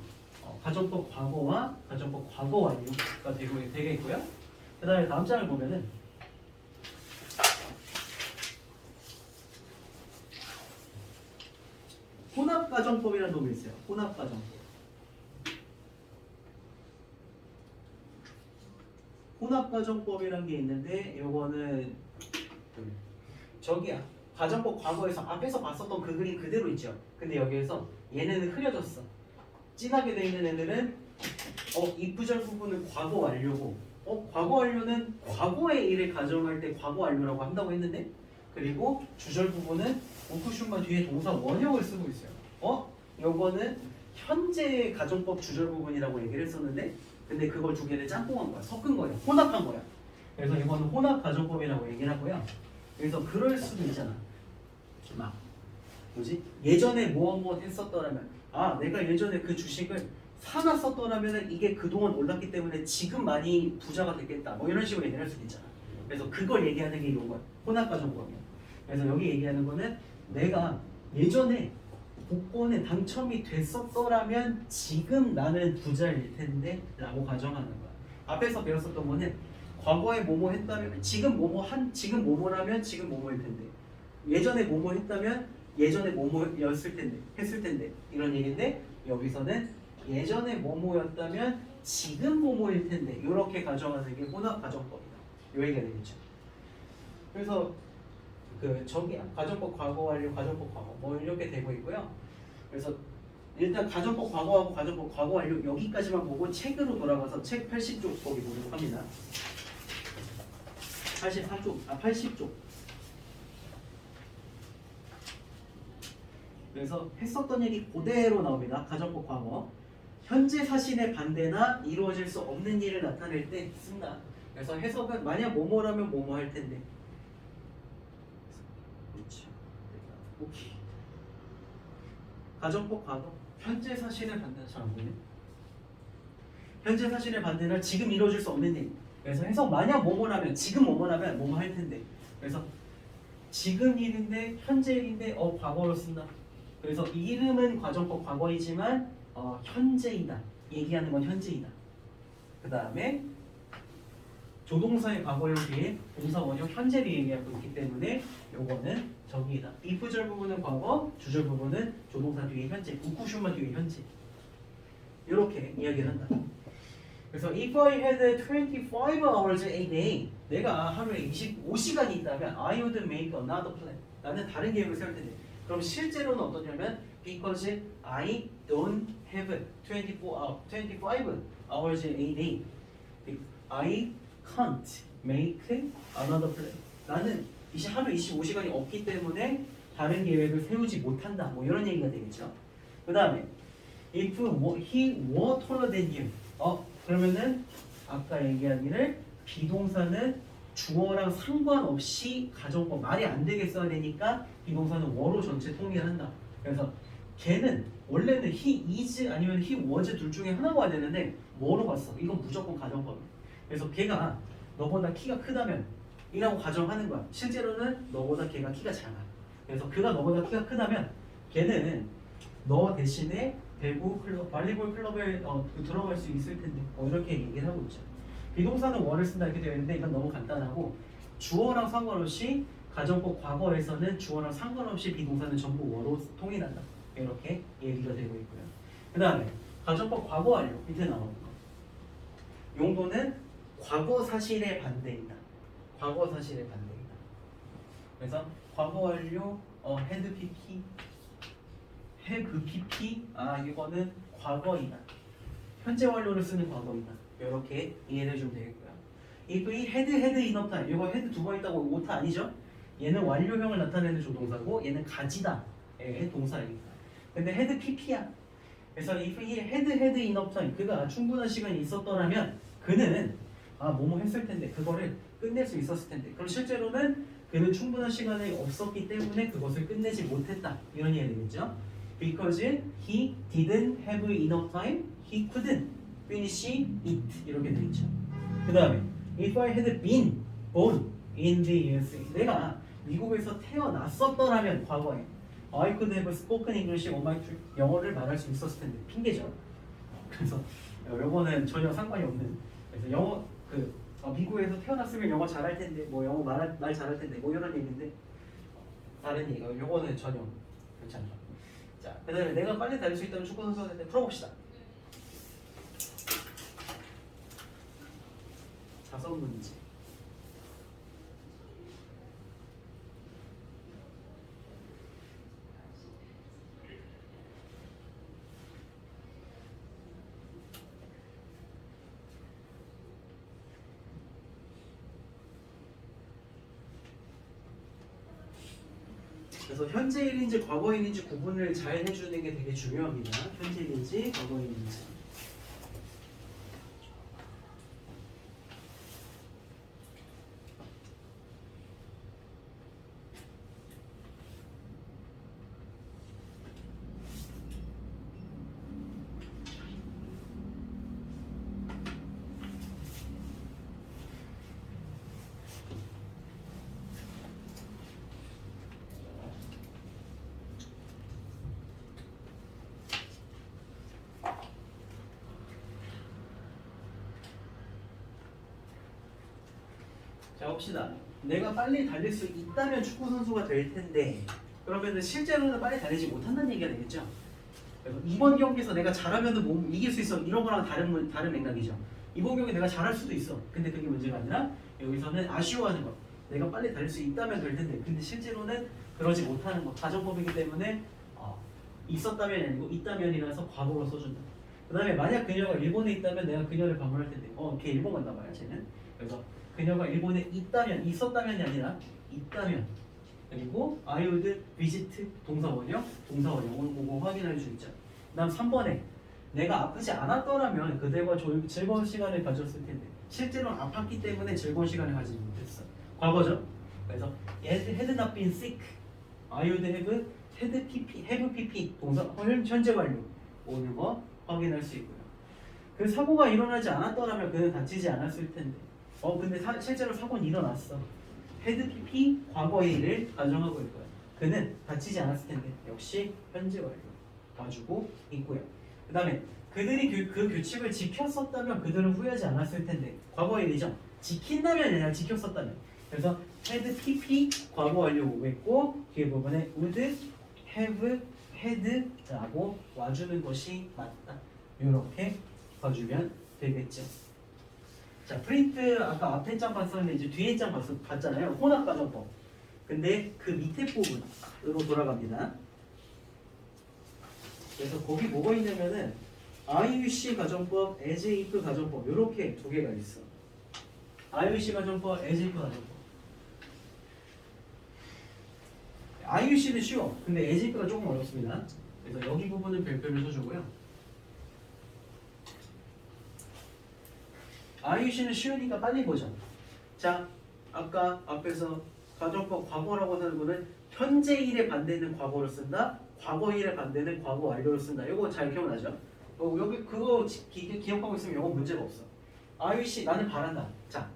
A: 가정법 과거와 가정법 과거 완료가 되겠고요. 그 다음에 다음 장을 보면은 혼합가정법이라는 놈이 있어요. 혼합가정법. 혼합가정법이라는 게 있는데 요거는 저기야. 가정법 과거에서 앞에서 봤었던 그 그림 그대로 있죠. 근데 여기에서 얘네는 흐려졌어. 진하게 돼 있는 애들은 이 구절 부분은 과거 완료고 과거 완료는 과거의 일을 가정할 때 과거 완료라고 한다고 했는데 그리고 주절 부분은 오크슈만 뒤에 동사 원형을 쓰고 있어요. 요거는 현재의 가정법 주절 부분이라고 얘기를 했었는데 근데 그걸 두 개를 짬뽕한 거야. 섞은 거야. 혼합한 거야. 그래서 이거는 혼합 가정법이라고 얘기를 하고요. 그래서 그럴 수도 있잖아. 막 예전에 뭐 했었더라면 내가 예전에 그 주식을 사놨었더라면 이게 그동안 올랐기 때문에 지금 많이 부자가 됐겠다. 뭐 이런 식으로 얘기할 수도 있잖아. 그래서 그걸 얘기하는 게 이거야. 혼합가정법이야. 그래서 여기 얘기하는 거는 내가 예전에 복권에 당첨이 됐었더라면 지금 나는 부자일 텐데 라고 가정하는 거야. 앞에서 배웠었던 거는 과거에 뭐뭐 했다면 지금 뭐뭐라면 지금 뭐뭐일 텐데 예전에 뭐뭐 했다면 예전에 뭐뭐였을 텐데 했을 텐데 이런 얘기인데 여기서는 예전에 뭐뭐였다면 지금 뭐뭐일 텐데 이렇게 가정하는 게 혼합 가정법이다. 이 얘기가 되겠죠. 그래서 저기야 가정법 과거 완료 가정법 과거 뭐 이렇게 되고 있고요. 그래서 일단 가정법 과거하고 가정법 과거 완료 여기까지만 보고 책으로 돌아가서 책 80쪽 거기 보도록 합니다. 80쪽. 그래서 했었던 얘기 그대로 나옵니다. 가정법 과거. 현재 사실의 반대나 이루어질 수 없는 일을 나타낼 때 쓴다. 그래서 해석은 만약 뭐뭐라면 뭐뭐 할 텐데. 그렇죠. 오케이. 가정법 과거. 현재 사실의 반대는 잘 안 보이네. 현재 사실의 반대는 지금 이루어질 수 없는 일. 그래서 해석 만약 뭐뭐라면 지금 뭐뭐라면 뭐뭐 할 텐데. 그래서 지금 일인데 현재 일인데 과거로 쓴다. 그래서 이름은 가정법 과거이지만 현재이다. 얘기하는 건 현재이다. 그 다음에 조동사의 과거형 뒤에 동사 원형 현재를 얘기하고 있기 때문에 요거는 저기이다. if절 부분은 과거, 주절 부분은 조동사 뒤에 현재, 우쿠슈마 뒤에 현재. 이렇게 이야기를 한다. 그래서 if I had 25 hours a day 내가 하루에 25시간이 있다면 I would make another plan. 나는 다른 계획을 세울 텐데 그럼 실제로는 어떠냐면 because I don't have 25 hours a day I can't make another plan. 나는 하루 25시간이 없기 때문에 다른 계획을 세우지 못한다. 뭐 이런 얘기가 되겠죠. 그 다음에 if he were taller than you 그러면은 아까 얘기한 일을 비동사는 주어랑 상관없이 가정법 말이 안 되게 써야 되니까 비동사는 were 전체 통일한다. 그래서 걔는 원래는 he is 아니면 he was 둘 중에 하나가 와야 되는데 뭐로 갔어? 이건 무조건 가정법이야. 그래서 걔가 너보다 키가 크다면 이라고 가정하는 거야. 실제로는 너보다 걔가 키가 작아. 그래서 그가 너보다 키가 크다면 걔는 너 대신에 배구 클럽, 발리볼 클럽에 들어갈 수 있을 텐데 이렇게 얘기를 하고 있죠. 비동사는 were 쓴다 이렇게 되어 있는데 이건 너무 간단하고 주어랑 상관없이 가정법 과거에서는 주어랑 상관없이 비동사는 전부 were로 통일한다. 이렇게 얘기가 되고 있고요. 그 다음에 가정법 과거 완료 밑에 나오는 거. 용도는 과거 사실의 반대이다. 과거 사실의 반대이다. 그래서 과거 완료 had pp have pp 이거는 과거이다. 현재 완료를 쓰는 과거이다. 이렇게 이해를 해주면 되겠고요. if 이 had enough time, 이거 had 두 번 있다고 오타 아니죠? 얘는 완료형을 나타내는 조동사고 얘는 가지다 의 동사입니다. 근데 had pp야. 그래서 if 이 had enough time, 그가 충분한 시간이 있었더라면 그는 뭐뭐 했을 텐데 그거를 끝낼 수 있었을 텐데, 그럼 실제로는 그는 충분한 시간이 없었기 때문에 그것을 끝내지 못했다, 이런 이해가 되겠죠? Because he didn't have enough time, he couldn't finish it, 이렇게 되겠죠. 그 다음에 if I had been born in the USA, 내가 미국에서 태어났었더라면 과거에 I could have spoken English on my trip, 영어를 말할 수 있었을 텐데, 핑계죠. 그래서 요거는 전혀 상관이 없는, 그래서 영어 미국에서 태어났으면 영어 잘할 텐데, 뭐 영어 말 잘할 텐데, 뭐 이런 얘기인데 다른 얘기가, 요거는 전혀 그렇지 않다. 자, 그다음에 내가 빨리 달릴 수 있다면 축구 선수가 될 때 풀어봅시다. 자선 문제. 그래서 현재일인지 과거일인지 구분을 잘 해주는 게 되게 중요합니다. 현재일인지 과거일인지. 자, 봅시다. 내가 빨리 달릴 수 있다면 축구 선수가 될 텐데, 그러면은 실제로는 빨리 달리지 못한다는 얘기가 되겠죠. 그래서 이번 경기에서 내가 잘하면은 뭐 이길 수 있어, 이런 거랑 다른 맥락이죠. 이번 경기 내가 잘할 수도 있어. 근데 그게 문제가 아니라 여기서는 아쉬워하는 거. 내가 빨리 달릴 수 있다면 될 텐데, 근데 실제로는 그러지 못하는 거. 가정법이기 때문에 있었다면이 아니고 있다면이라서 과거로 써준다. 그 다음에 만약 그녀가 일본에 있다면 내가 그녀를 방문할 텐데, 걔 일본 간다 봐요, 쟤는. 그래서 그녀가 일본에 있다면, 있었다면이 아니라 있다면, 그리고 I would visit 동사원형, 오늘 보고 확인할 수 있죠. 그 다음 3번에 내가 아프지 않았더라면 그들과 즐거운 시간을 가졌을 텐데, 실제로는 아팠기 때문에 즐거운 시간을 가지지 못했어. 과거죠. 그래서 had not been sick, I would have have pp 동사 현재 완료 오는 거 확인할 수 있고요. 그 사고가 일어나지 않았더라면 그는 다치지 않았을 텐데, 근데 실제로 사고는 일어났어. had pp 과거의 일을 가정하고 있고요. 그는 다치지 않았을 텐데, 역시 현재 완료 봐주고 있고요. 그 다음에 그들이 그 규칙을 지켰었다면 그들은 후회하지 않았을 텐데, 과거의 일이죠. 지킨다면 아니라 지켰었다면. 그래서 had pp 과거 완료 오고 있고, 뒤에 부분에 would have had 라고 와주는 것이 맞다. 이렇게 봐주면 되겠죠. 자, 프린트 아까 앞에 장 봤었는데 이제 뒤에 장 봤잖아요. 혼합 가정법. 근데 그 밑에 부분으로 돌아갑니다. 그래서 거기 뭐가 있냐면은 IUC 가정법, as if 가정법, 이렇게 두 개가 있어. IUC 가정법, as if 가정법. IUC는 쉬워. 근데 as if가 조금 어렵습니다. 그래서 여기 부분은 별표를 써주고요. IUC는 쉬우니까 빨리 보자. 자, 아까 앞에서 가정법 과거라고 하는 거는 현재 일의 반대는 과거로 쓴다. 과거 일의 반대는 과거 완료로 쓴다. 이거 잘 기억나죠? 여기 그거 기억하고 있으면 이거 문제가 없어. IUC 나는 바란다. 자,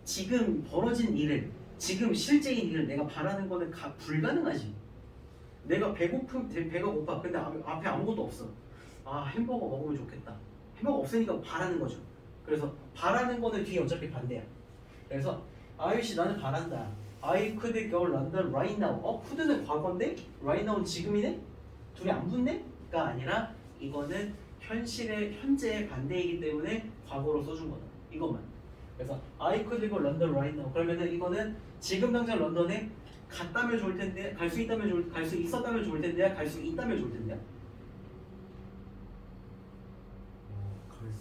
A: 지금 벌어진 일을, 지금 실제인 일을 내가 바라는 거는 불가능하지. 내가 배가 고파. 근데 앞에 아무것도 없어. 햄버거 먹으면 좋겠다. 햄버거 없으니까 바라는 거죠. 그래서 바라는 거는 뒤에 어차피 반대야. 그래서 IUC 나는 바란다. I could go London right now. could는 과거인데 right now는 지금이네? 둘이 안 붙네?가 아니라 이거는 현재의 반대이기 때문에 과거로 써준 거다. 이것만. 그래서 I could go London right now. 그러면은 이거는 지금 당장 런던에 갔다면 좋을 텐데, 갈 수 있었다면 좋을 텐데야, 갈 수 있다면 좋을 텐데야.
B: 갈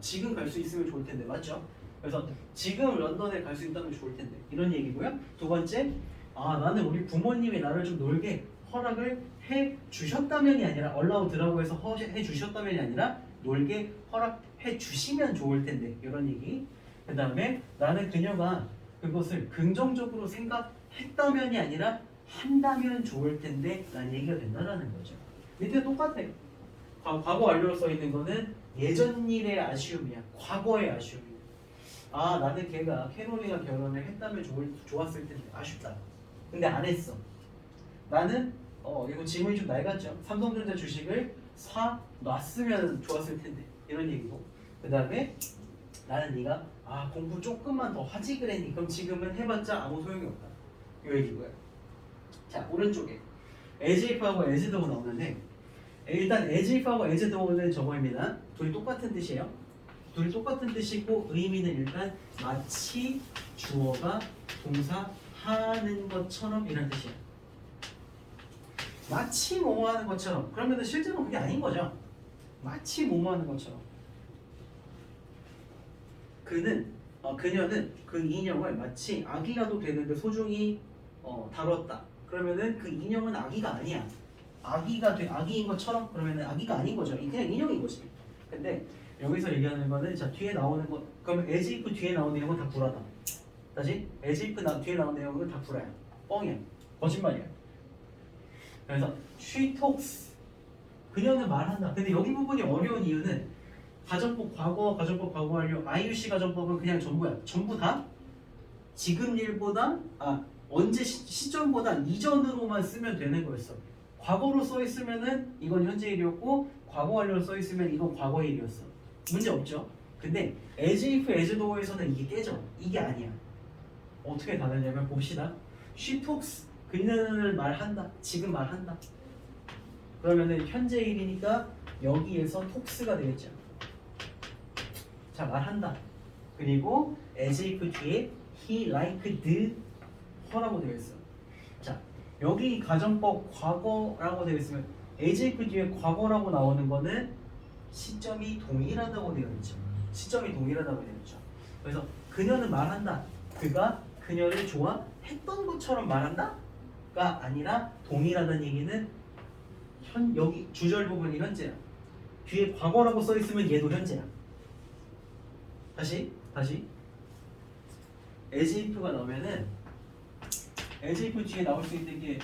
A: 지금 갈 수 있으면 좋을 텐데 맞죠? 그래서 지금 런던에 갈 수 있다면 좋을 텐데 이런 얘기고요. 두 번째, 나는 우리 부모님이 나를 좀 놀게 허락을 해 주셨다면이 아니라 allowed라고 해서 해 주셨다면이 아니라 놀게 허락해 주시면 좋을 텐데 이런 얘기. 그 다음에 나는 그녀가 그것을 긍정적으로 생각했다면이 아니라 한다면 좋을 텐데 라는 얘기가 된다는 거죠. 밑에 똑같아요. 과거 완료로 써 있는 거는 예전 일의 아쉬움이야. 과거의 아쉬움이야. 나는 걔가 캐롤이랑 결혼을 했다면 좋았을 텐데 아쉽다. 근데 안 했어. 나는 이거 질문이 좀 낡았죠. 삼성전자 주식을 사 놨으면 좋았을 텐데 이런 얘기고. 그 다음에 나는 네가 공부 조금만 더 하지 그랬니? 그럼 지금은 해봤자 아무 소용이 없다. 이 얘기고요. 자, 오른쪽에 as if하고 as though 나오는데 일단 as if하고 as though는 저거입니다. 둘이 똑같은 뜻이에요. 둘이 똑같은 뜻이고 의미는 일단 마치 주어가 동사 하는 것처럼 이런 뜻이에요. 마치 뭐뭐 하는 것처럼. 그러면 실제로 그게 아닌 거죠. 마치 뭐뭐 하는 것처럼. 그녀는 그 인형을 마치 아기라도 되는데 소중히 다뤘다. 그러면은 그 인형은 아기가 아니야. 아기인 것처럼. 그러면은 아기가 아닌 거죠. 그냥 인형인 거지. 근데 여기서 얘기하는 거는 자 뒤에 나오는 거. 그러면 as if 뒤에 나오는 내용은 다 불하다. 다시 as if 뒤에 나오는 내용은 다 불화야. 뻥이야. 거짓말이야. 그래서 she talks. 그녀는 말한다. 근데 여기 부분이 어려운 이유는 가정법 과거, 가정법 과거 완료, IUC 가정법은 그냥 전부야. 전부 다 지금 일보다 언제 시점보다 이전으로만 쓰면 되는 거였어. 과거로 써 있으면은 이건 현재 일이었고 과거 완료로 써 있으면 이건 과거 일이었어. 문제 없죠. 근데 as if, as though에서는 이게 깨져. 이게 아니야. 어떻게 다르냐면 봅시다. She talks. 그녀는 말한다. 지금 말한다. 그러면은 현재 일이니까 여기에서 talks가 되겠죠. 자, 말한다. 그리고 as if 뒤에 he liked her라고 되어 있어. 자, 여기 가정법 과거라고 되어 있으면 as if 뒤에 과거라고 나오는 거는 시점이 동일하다고 되어 있죠. 시점이 동일하다고 되어 있죠. 그래서 그녀는 말한다. 그가 그녀를 좋아했던 것처럼 말한다가 아니라 동일하다는 얘기는 여기 주절 부분이 현재야. 뒤에 과거라고 써 있으면 얘도 현재야. 다시 as if가 나오면은 as if 뒤에 나올 수 있는 게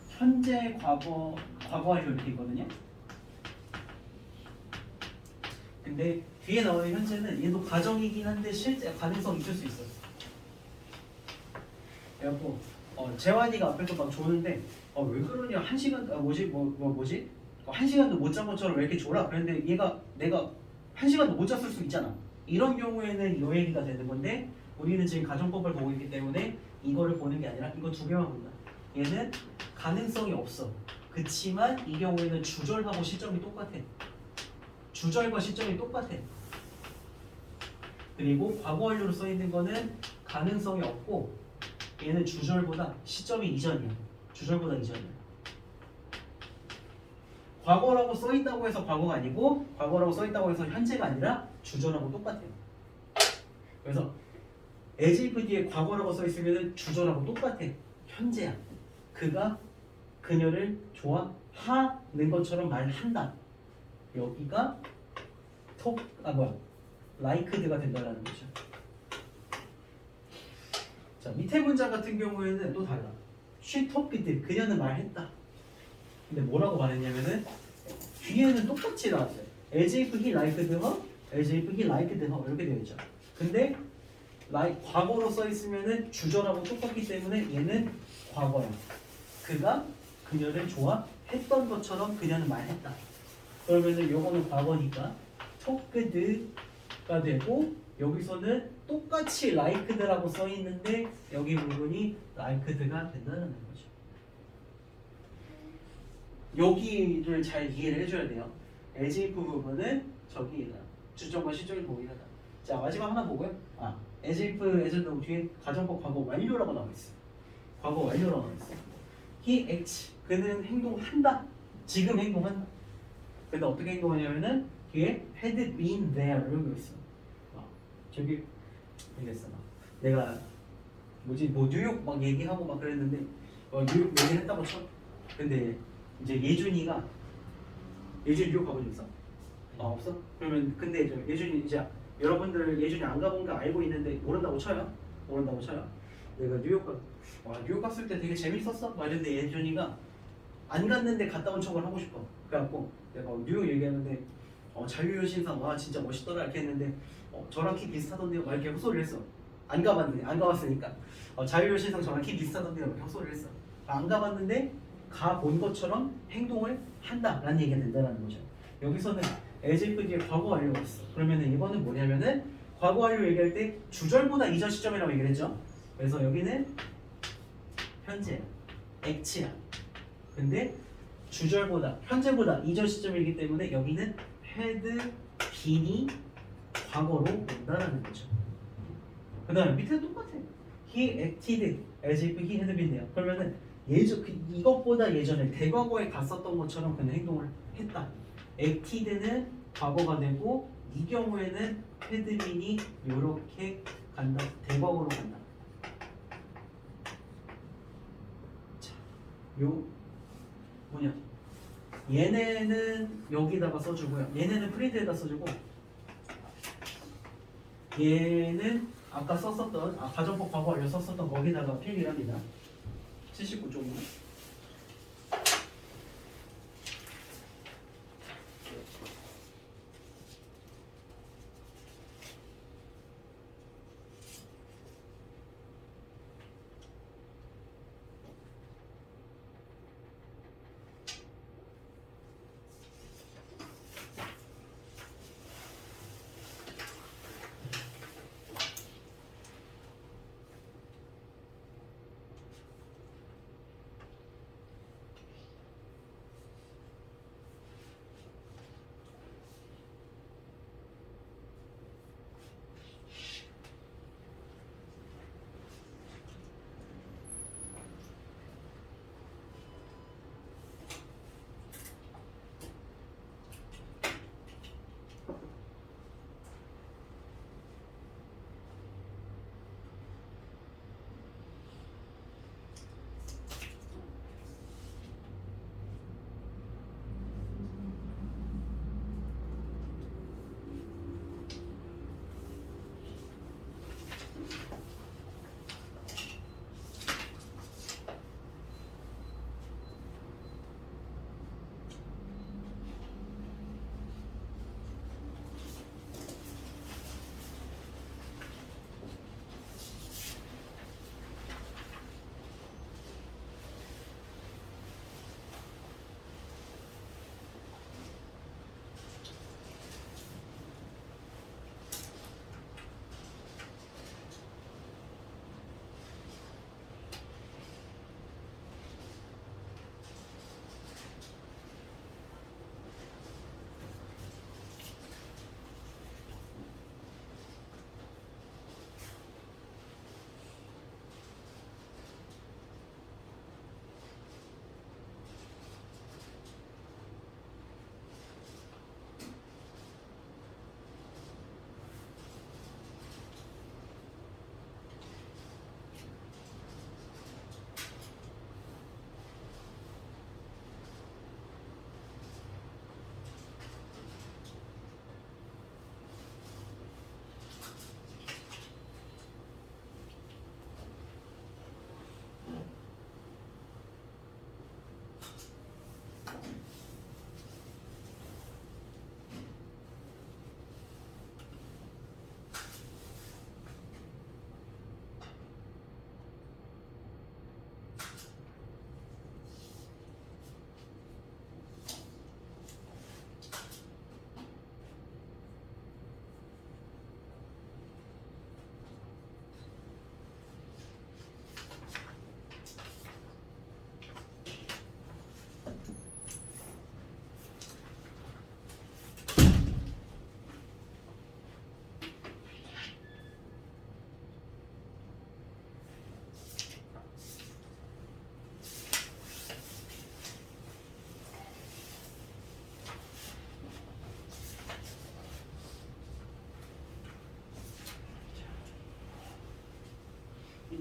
A: 현재, 과거 완료 이렇게 있거든요. 근데 뒤에 나오는 현재는 얘도 가정이긴 한데 실제 가능성이 있을 수 있어. 그래갖고 재환이가 앞에서 막 조는데 왜 그러냐, 한 시간 뭐지 1시간도 못 잔 것처럼 왜 이렇게 졸아? 그런데 얘가 내가 1시간도 못 잤을 수 있잖아. 이런 경우에는 요 얘기가 되는 건데 우리는 지금 가정법을 보고 있기 때문에 이거를 보는 게 아니라 이거 두 개만 본다. 얘는 가능성이 없어. 그치만 이 경우에는 주절하고 시점이 똑같아. 주절과 시점이 똑같아. 그리고 과거 완료로 써 있는 거는 가능성이 없고 얘는 주절보다 시점이 이전이야. 주절보다 이전이야. 과거라고 써 있다고 해서 과거가 아니고 과거라고 써 있다고 해서 현재가 아니라 주절하고 똑같아요. 그래서 as if 뒤에 과거라고 써 있으면 주절하고 똑같아. 현재야. 그가 그녀를 좋아하는 것처럼 말한다. 여기가 liked가 된다는 거죠. 자, 밑에 문장 같은 경우에는 또 달라. She talked. 그녀는 말했다. 근데 뭐라고 말했냐면은 뒤에는 똑같이 나왔어요. As if he liked her, as if he liked her 이렇게 되어 있죠. 근데 과거로 써 있으면은 주절하고 똑같기 때문에 얘는 과거야. 그가 그녀를 좋아했던 것처럼 그녀는 말했다. 그러면은 요거는 과거니까 talked가 되고 여기서는 똑같이 liked라고 써 있는데 여기 부분이 liked가 된다는 거죠. 여기를 잘 이해를 해줘야 돼요. as if 부분은 저기다. 주점과 시점이 동일하다. 자, 마지막 하나 보고요. as if, as though 뒤에 가정법 과거 완료라고 나와 있어. 과거 완료라고 나와 있어. he acts. 그는 행동한다. 지금 행동한다. 근데 어떻게 행동하냐면은 he had been there 이러고 있어. 저기 이랬어. 내가 뭐지 뭐 뉴욕 막 얘기하고 막 그랬는데 뉴욕 얘기했다고 쳐. 근데 이제 예준이 뉴욕 가본 적 있어? 없어? 그러면 근데 예준이 이제 여러분들 예준이 안 가본 거 알고 있는데 모른다고 쳐요? 모른다고 쳐요? 내가 뉴욕 갔을 때 되게 재밌었어? 막 이랬는데 예준이가 안 갔는데 갔다 온 척을 하고 싶어. 그래갖고 내가 뉴욕 얘기하는데 자유의 신상 와 진짜 멋있더라 이렇게 했는데 저랑 키 비슷하던데요? 막 이렇게 헛소리를 했어. 안 가봤으니까 자유의 신상 저랑 키 비슷하던데요? 이렇게 헛소리를 했어. 안 가봤는데 가본 것처럼 행동을 한다라는 얘기가 된다는 거죠. 여기서는 as if 뒤에 과거 완료가 있어. 그러면은 이거는 뭐냐면은 과거 완료 얘기할 때 주절보다 이전 시점이라고 얘기를 했죠. 그래서 여기는 현재 액치야. 근데 주절보다 현재보다 이전 시점이기 때문에 여기는 had been이 과거로 온다라는 거죠. 그 다음에 밑에 똑같아. He acted as if he had been there. 그러면은 이것보다 예전에 대과거에 갔었던 것처럼 그는 행동을 했다. acted는 과거가 되고 이 경우에는 had been이 이렇게 간다. 대과거로 간다. 자, 요 뭐냐? 얘네는 여기다가 써주고요. 얘네는 프린트에다 써주고 얘는 아까 썼었던 가정법 과거 완료 썼었던 거기다가 필기를 합니다. 79쪽이요.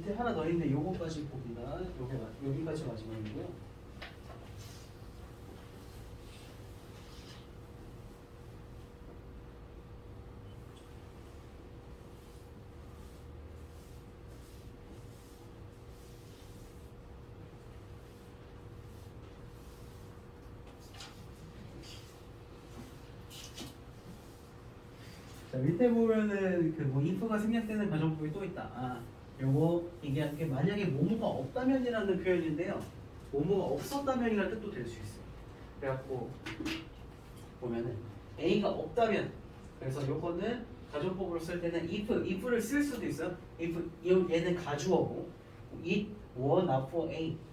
A: 밑에 하나 더 있는데 요거까지 봅니다. 여기까지 마지막이고요. 자, 밑에 보면은 그 뭐 if가 생략되는 가정법이 또 있다. 요거 얘기한 게 만약에 뭐뭐가 없다면이라는 표현인데요. 뭐뭐가 없었다면이라는 뜻도 될 수 있어요. 그래갖고 보면은 a가 없다면, 그래서 요거는 가정법으로 쓸 때는 if를 쓸 수도 있어요. if 얘는 가주어고 it were not for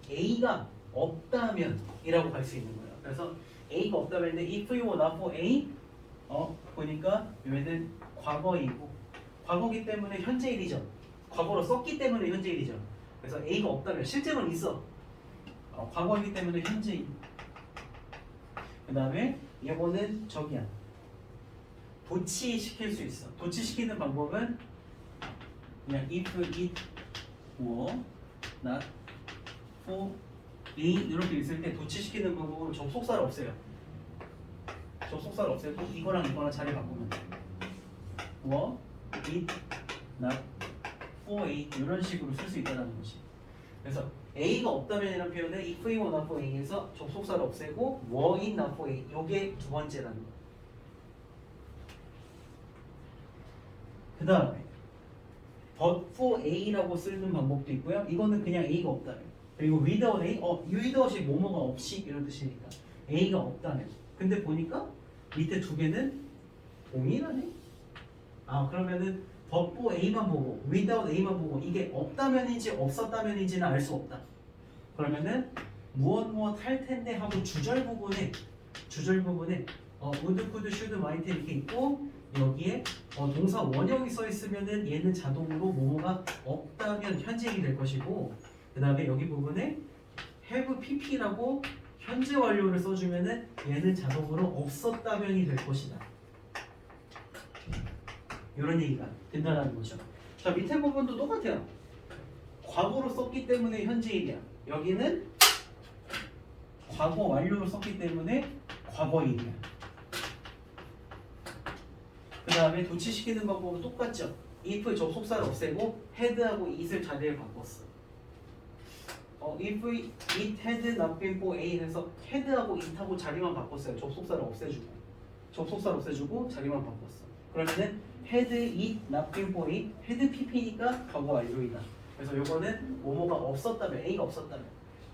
A: a가 없다면이라고 할 수 있는 거예요. 그래서 a가 없다면 if you were not for a 보니까 얘는 과거이고 과거기 때문에 현재 일이죠. 과거로 썼기 때문에 현재 일이죠. 그래서 a가 없다면 실제로는 있어. 과거이기 때문에 현재인. 그 다음에 이거는 저기야. 도치시킬 수 있어. 도치시키는 방법은 그냥 if it were not for a 이렇게 있을 때 도치시키는 방법으로 접속사를 없애요. 접속사를 없애고 이거랑 이거랑 자리 바꾸면 돼. were it not for a 이런 식으로 쓸 수 있다는 거지. 그래서 a가 없다면이라는 표현은 if it were not for a에서 접속사를 없애고 were it not for a 요게 두 번째라는 거. 그 다음에 but for a라고 쓰는 방법도 있고요. 이거는 그냥 a가 없다면. 그리고 without a, without이 뭐뭐가 없이 이런 뜻이니까 a가 없다면. 근데 보니까 밑에 두 개는 동일하네. 그러면은 but for a만 보고 without a만 보고 이게 없다면인지 없었다면인지는 알 수 없다. 그러면은 무엇 할 텐데 하고 주절 부분에 would, could, should, might 이렇게 있고 여기에 동사 원형이 써 있으면은 얘는 자동으로 뭐뭐가 없다면 현재일이 될 것이고, 그 다음에 여기 부분에 have pp라고 현재 완료를 써주면은 얘는 자동으로 없었다면이 될 것이다. 이런 얘기가 된다는 거죠. 자, 밑에 부분도 똑같아요. 과거로 썼기 때문에 현재일이야. 여기는 과거 완료로 썼기 때문에 과거일이야. 그 다음에 도치시키는 방법은 똑같죠. if 접속사를 없애고 had하고 it을 자리를 바꿨어. if it had not been for A 해서 had하고 it하고 자리만 바꿨어요. 접속사를 없애주고 자리만 바꿨어. 그러면은 had it not been for A, had pp니까 과거 완료이다. 그래서 요거는 뭐뭐가 없었다면, A가 없었다면.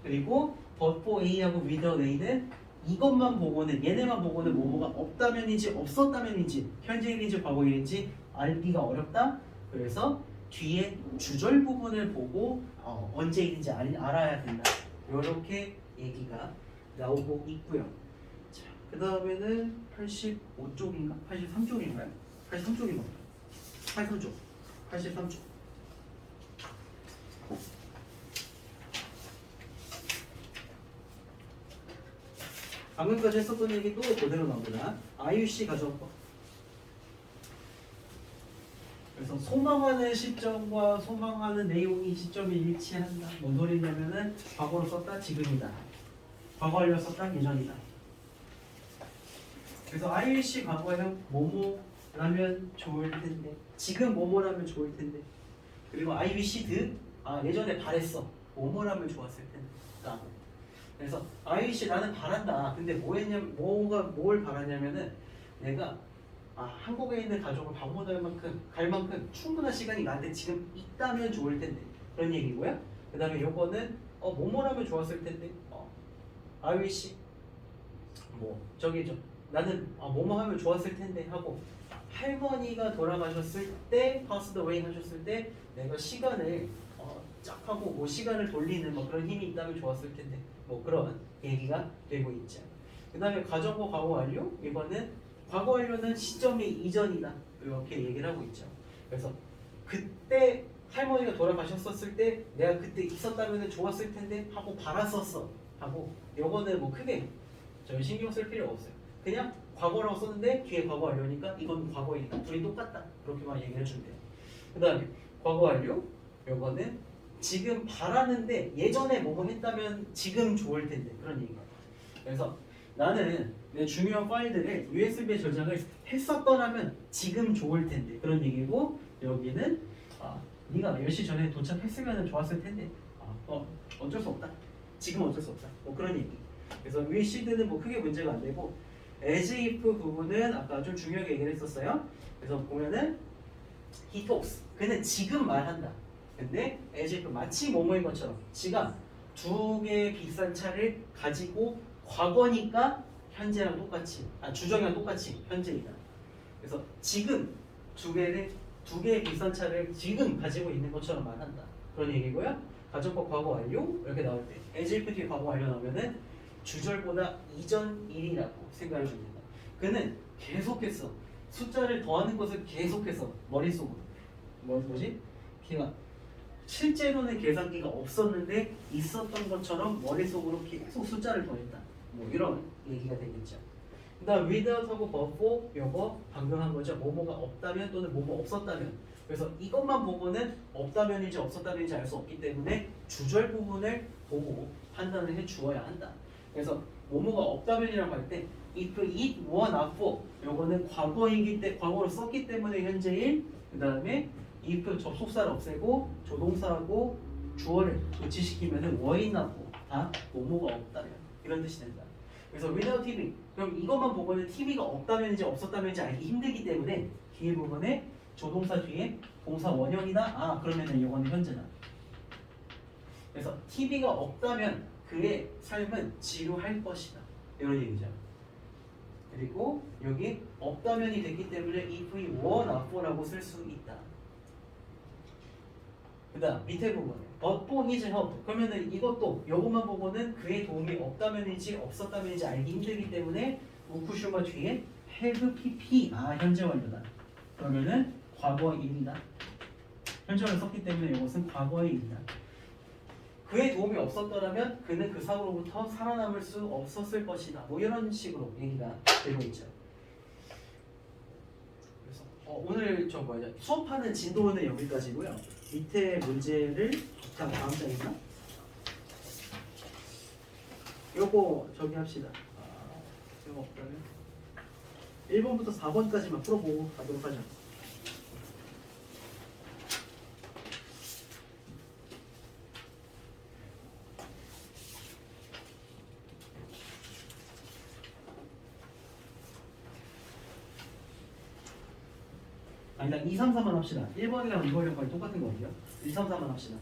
A: 그리고 but for A하고 without A는 이것만 보고는, 얘네만 보고는 뭐뭐가 없다면인지 없었다면인지 현재일인지 과거일인지 알기가 어렵다. 그래서 뒤에 주절 부분을 보고 언제일인지 알아야 된다. 이렇게 얘기가 나오고 있고요. 자, 그 다음에는 85쪽인가? 83쪽인가요? 83쪽인가요? 83쪽. 방금까지 했었던 얘기도 그대로 나옵니다. IUC 가정법. 그래서 소망하는 시점과 소망하는 내용이 시점이 일치한다. 뭔 소리냐면은 과거로 썼다, 지금이다. 과거 완료 썼다, 예전이다. 그래서 IUC 과거에는 뭐뭐라면 좋을 텐데, 지금 뭐뭐라면 좋을 텐데. 그리고 IUC 드 예전에 바랬어. 뭐뭐라면 좋았을 텐데. 그래서 IUC 나는 바란다. 근데 뭘 바랐냐면은 내가 한국에 있는 가족을 방문할 만큼 갈 만큼 충분한 시간이 나한테 지금 있다면 좋을 텐데, 그런 얘기고요. 그 다음에 요거는 뭐뭐라면 좋았을 텐데, IUC 나는 뭐뭐 하면 좋았을 텐데 하고, 할머니가 돌아가셨을 때 passed away 하셨을 때 내가 시간을 쫙 하고 시간을 돌리는 그런 힘이 있다면 좋았을 텐데, 그런 얘기가 되고 있죠. 그 다음에 과정과 과거 완료. 이거는 과거 완료는 시점이 이전이다. 이렇게 얘기를 하고 있죠. 그래서 그때 할머니가 돌아가셨을 때 내가 그때 있었다면 좋았을 텐데 하고 바랐었어 하고, 요거는 크게 저희 신경 쓸 필요가 없어요. 그냥 과거라고 썼는데 뒤에 과거 완료니까 이건 과거이니까 둘이 똑같다. 그렇게만 얘기를 해주면 돼요. 그 다음에 과거 완료. 요거는 지금 바라는데 예전에 뭐뭐 했다면 지금 좋을 텐데 그런 얘기가. 그래서 나는 내 중요한 파일들을 USB에 저장을 했었더라면 지금 좋을 텐데 그런 얘기고 여기는 네가 몇 시 전에 도착했으면 좋았을 텐데 어쩔 수 없다. 지금 어쩔 수 없다. 뭐 그런 얘기. 그래서 wished는 뭐 크게 문제가 안 되고 as if 부분은 아까 좀 중요하게 얘기를 했었어요. 그래서 보면은 he talks. 그는 지금 말한다. 근데 as if 마치 뭐뭐인 것처럼 지가 두 개의 비싼 차를 가지고 과거니까 현재랑 똑같이 주정이랑 똑같이 현재이다. 그래서 지금 두 개의 비싼 차를 지금 가지고 있는 것처럼 말한다. 그런 얘기고요. 가정법 과거 완료 이렇게 나올 때 as if 뒤에 과거 완료 나오면은 주절보다 이전 일이라고 생각을 줍니다. 그는 계속해서 숫자를 더하는 것을 계속해서 머릿속으로 뭐지? 걔가 실제로는 계산기가 없었는데 있었던 것처럼 머릿속으로 계속 숫자를 더했다. 뭐 이런 얘기가 되겠죠. 그다음 without하고 before 요거 방금 한 거죠. 뭐뭐가 없다면 또는 뭐뭐 없었다면. 그래서 이것만 보고는 없다면인지 없었다면인지 알 수 없기 때문에 주절 부분을 보고 판단을 해 주어야 한다. 그래서 뭐뭐가 없다면이라고 할 때 if it were not for 요거는 과거이기 때문에 과거로 썼기 때문에 현재일. 그다음에 if 접속사를 없애고 조동사하고 주어를 도치시키면은 were not for 다 뭐뭐가 없다면 이런 뜻이 된다. 그래서 without TV 그럼 이것만 보고는 TV가 없다면인지 없었다면인지 알기 힘들기 때문에 뒤에 부분에 조동사 뒤에 동사 원형이다. 그러면은 이거는 현재다. 그래서 TV가 없다면 그의 삶은 지루할 것이다. 이런 얘기죠. 그리고 여기 없다면이 됐기 때문에 if we were not for라고 쓸 수 있다. 그 다음 밑에 부분에 but for his help 그러면은 이것도 요것만 보고는 그의 도움이 없다면인지 없었다면인지 알기 힘들기 때문에 우쿠슈마 뒤에 have pp 현재 완료다. 그러면은 과거의 일이다. 현재를 썼기 때문에 이것은 과거의 일이다. 그의 도움이 없었더라면 그는 그 사고로부터 살아남을 수 없었을 것이다. 뭐 이런 식으로 얘기가 되고 있죠. 그래서 오늘 수업하는 진도는 여기까지고요. 밑에 문제를 다음 장이나 요거 저기 합시다. 이거 없다면 1번부터 4번까지만 풀어보고 가도록 하죠. 아니다 2, 3, 4만 합시다. 1번이랑 2번이랑 거의 똑같은 거 같아요. 2, 3, 4만 합시다.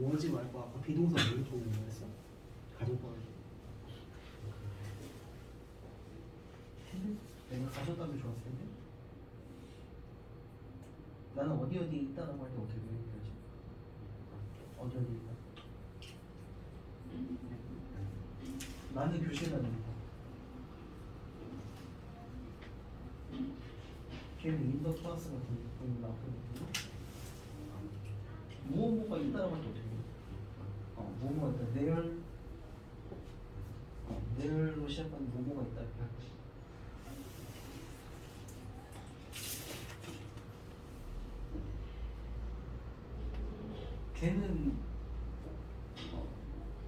A: 뭐 하지 말고 아까 비동사 뭘 통일을 했어? 가져봐. 내가 가져다면 좋았을 텐데. 나는 어디 있다라고 할 때 어떻게 얘기하지? 어디 있다. 나는 교실에 다닙니다. 걔는 인더 클래스 같은 거 나왔거든요. 무엇뭐가 있다라고 할 때 어떻게 해? 뭐뭐가 있다. 내열로 시작하는 뭐뭐가 있다 이렇게 할거.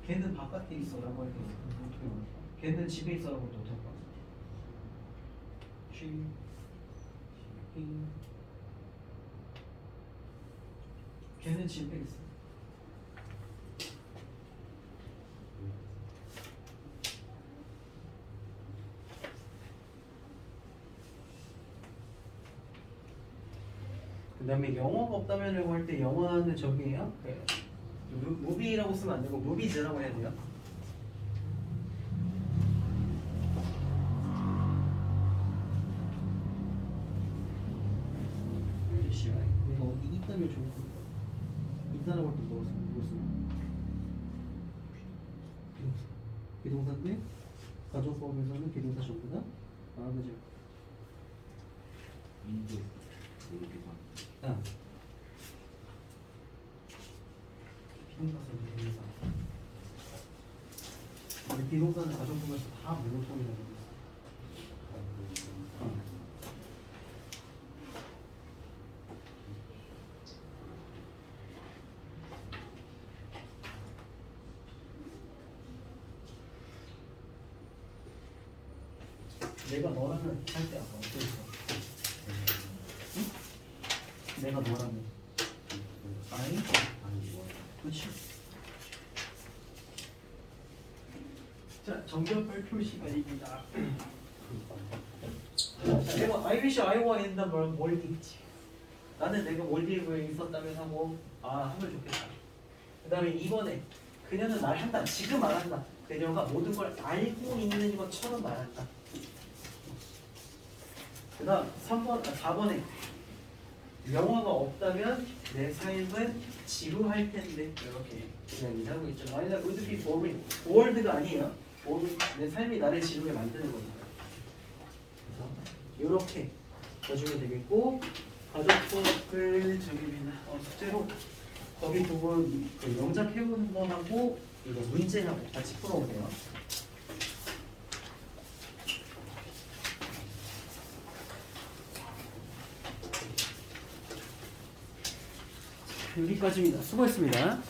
A: 걔는 바깥에 있어라고 할 때 어떻게 말할까? 걔는 집에 있어라고 할 때 어떻게 할까? 걔는 집에 있어. 그 다음에 영어가 없다면이라고 할 때 영어는 저기예요. 무비라고 쓰면 안 되고 무비즈라고 해야 돼요. 내가 어디 있다면 좋을 것 같아. 있다라고 할 때 뭐 쓰면? 비동사인데 가정법에서는 비동사 전부 다 그죠?
B: 인도
A: 아. 비동사는 근데 비동사는 가정법에서 다 뭘로 통일하는 거야? 내가 너라면 할 때 아까 어땠어? 응? 내가 너라면 아니? 그렇지. 자, 정답 발표 시간입니다. 자, 내가 I wish I were in the 몰디브지. 나는 내가 몰디브에 있었다면 하고 하면 좋겠다. 그 다음에 2번에 그녀는 말한다. 지금 말한다. 그녀가 모든 걸 알고 있는 것처럼 말한다. 그 다음 4번에 영화가 없다면 내 삶은 지루할 텐데 이렇게 이야기하고 있죠. 아니다, would be boring. bored가 아니에요. 내 삶이 나를 지루하게 만드는 거니까. 그래서 이렇게 해주면 되겠고 가족법을 저기입니다. 숙제로 거기 두분 그 영작 해보는 거 하고 이거 문제하고 같이 풀어오세요. 여기까지입니다. 수고했습니다.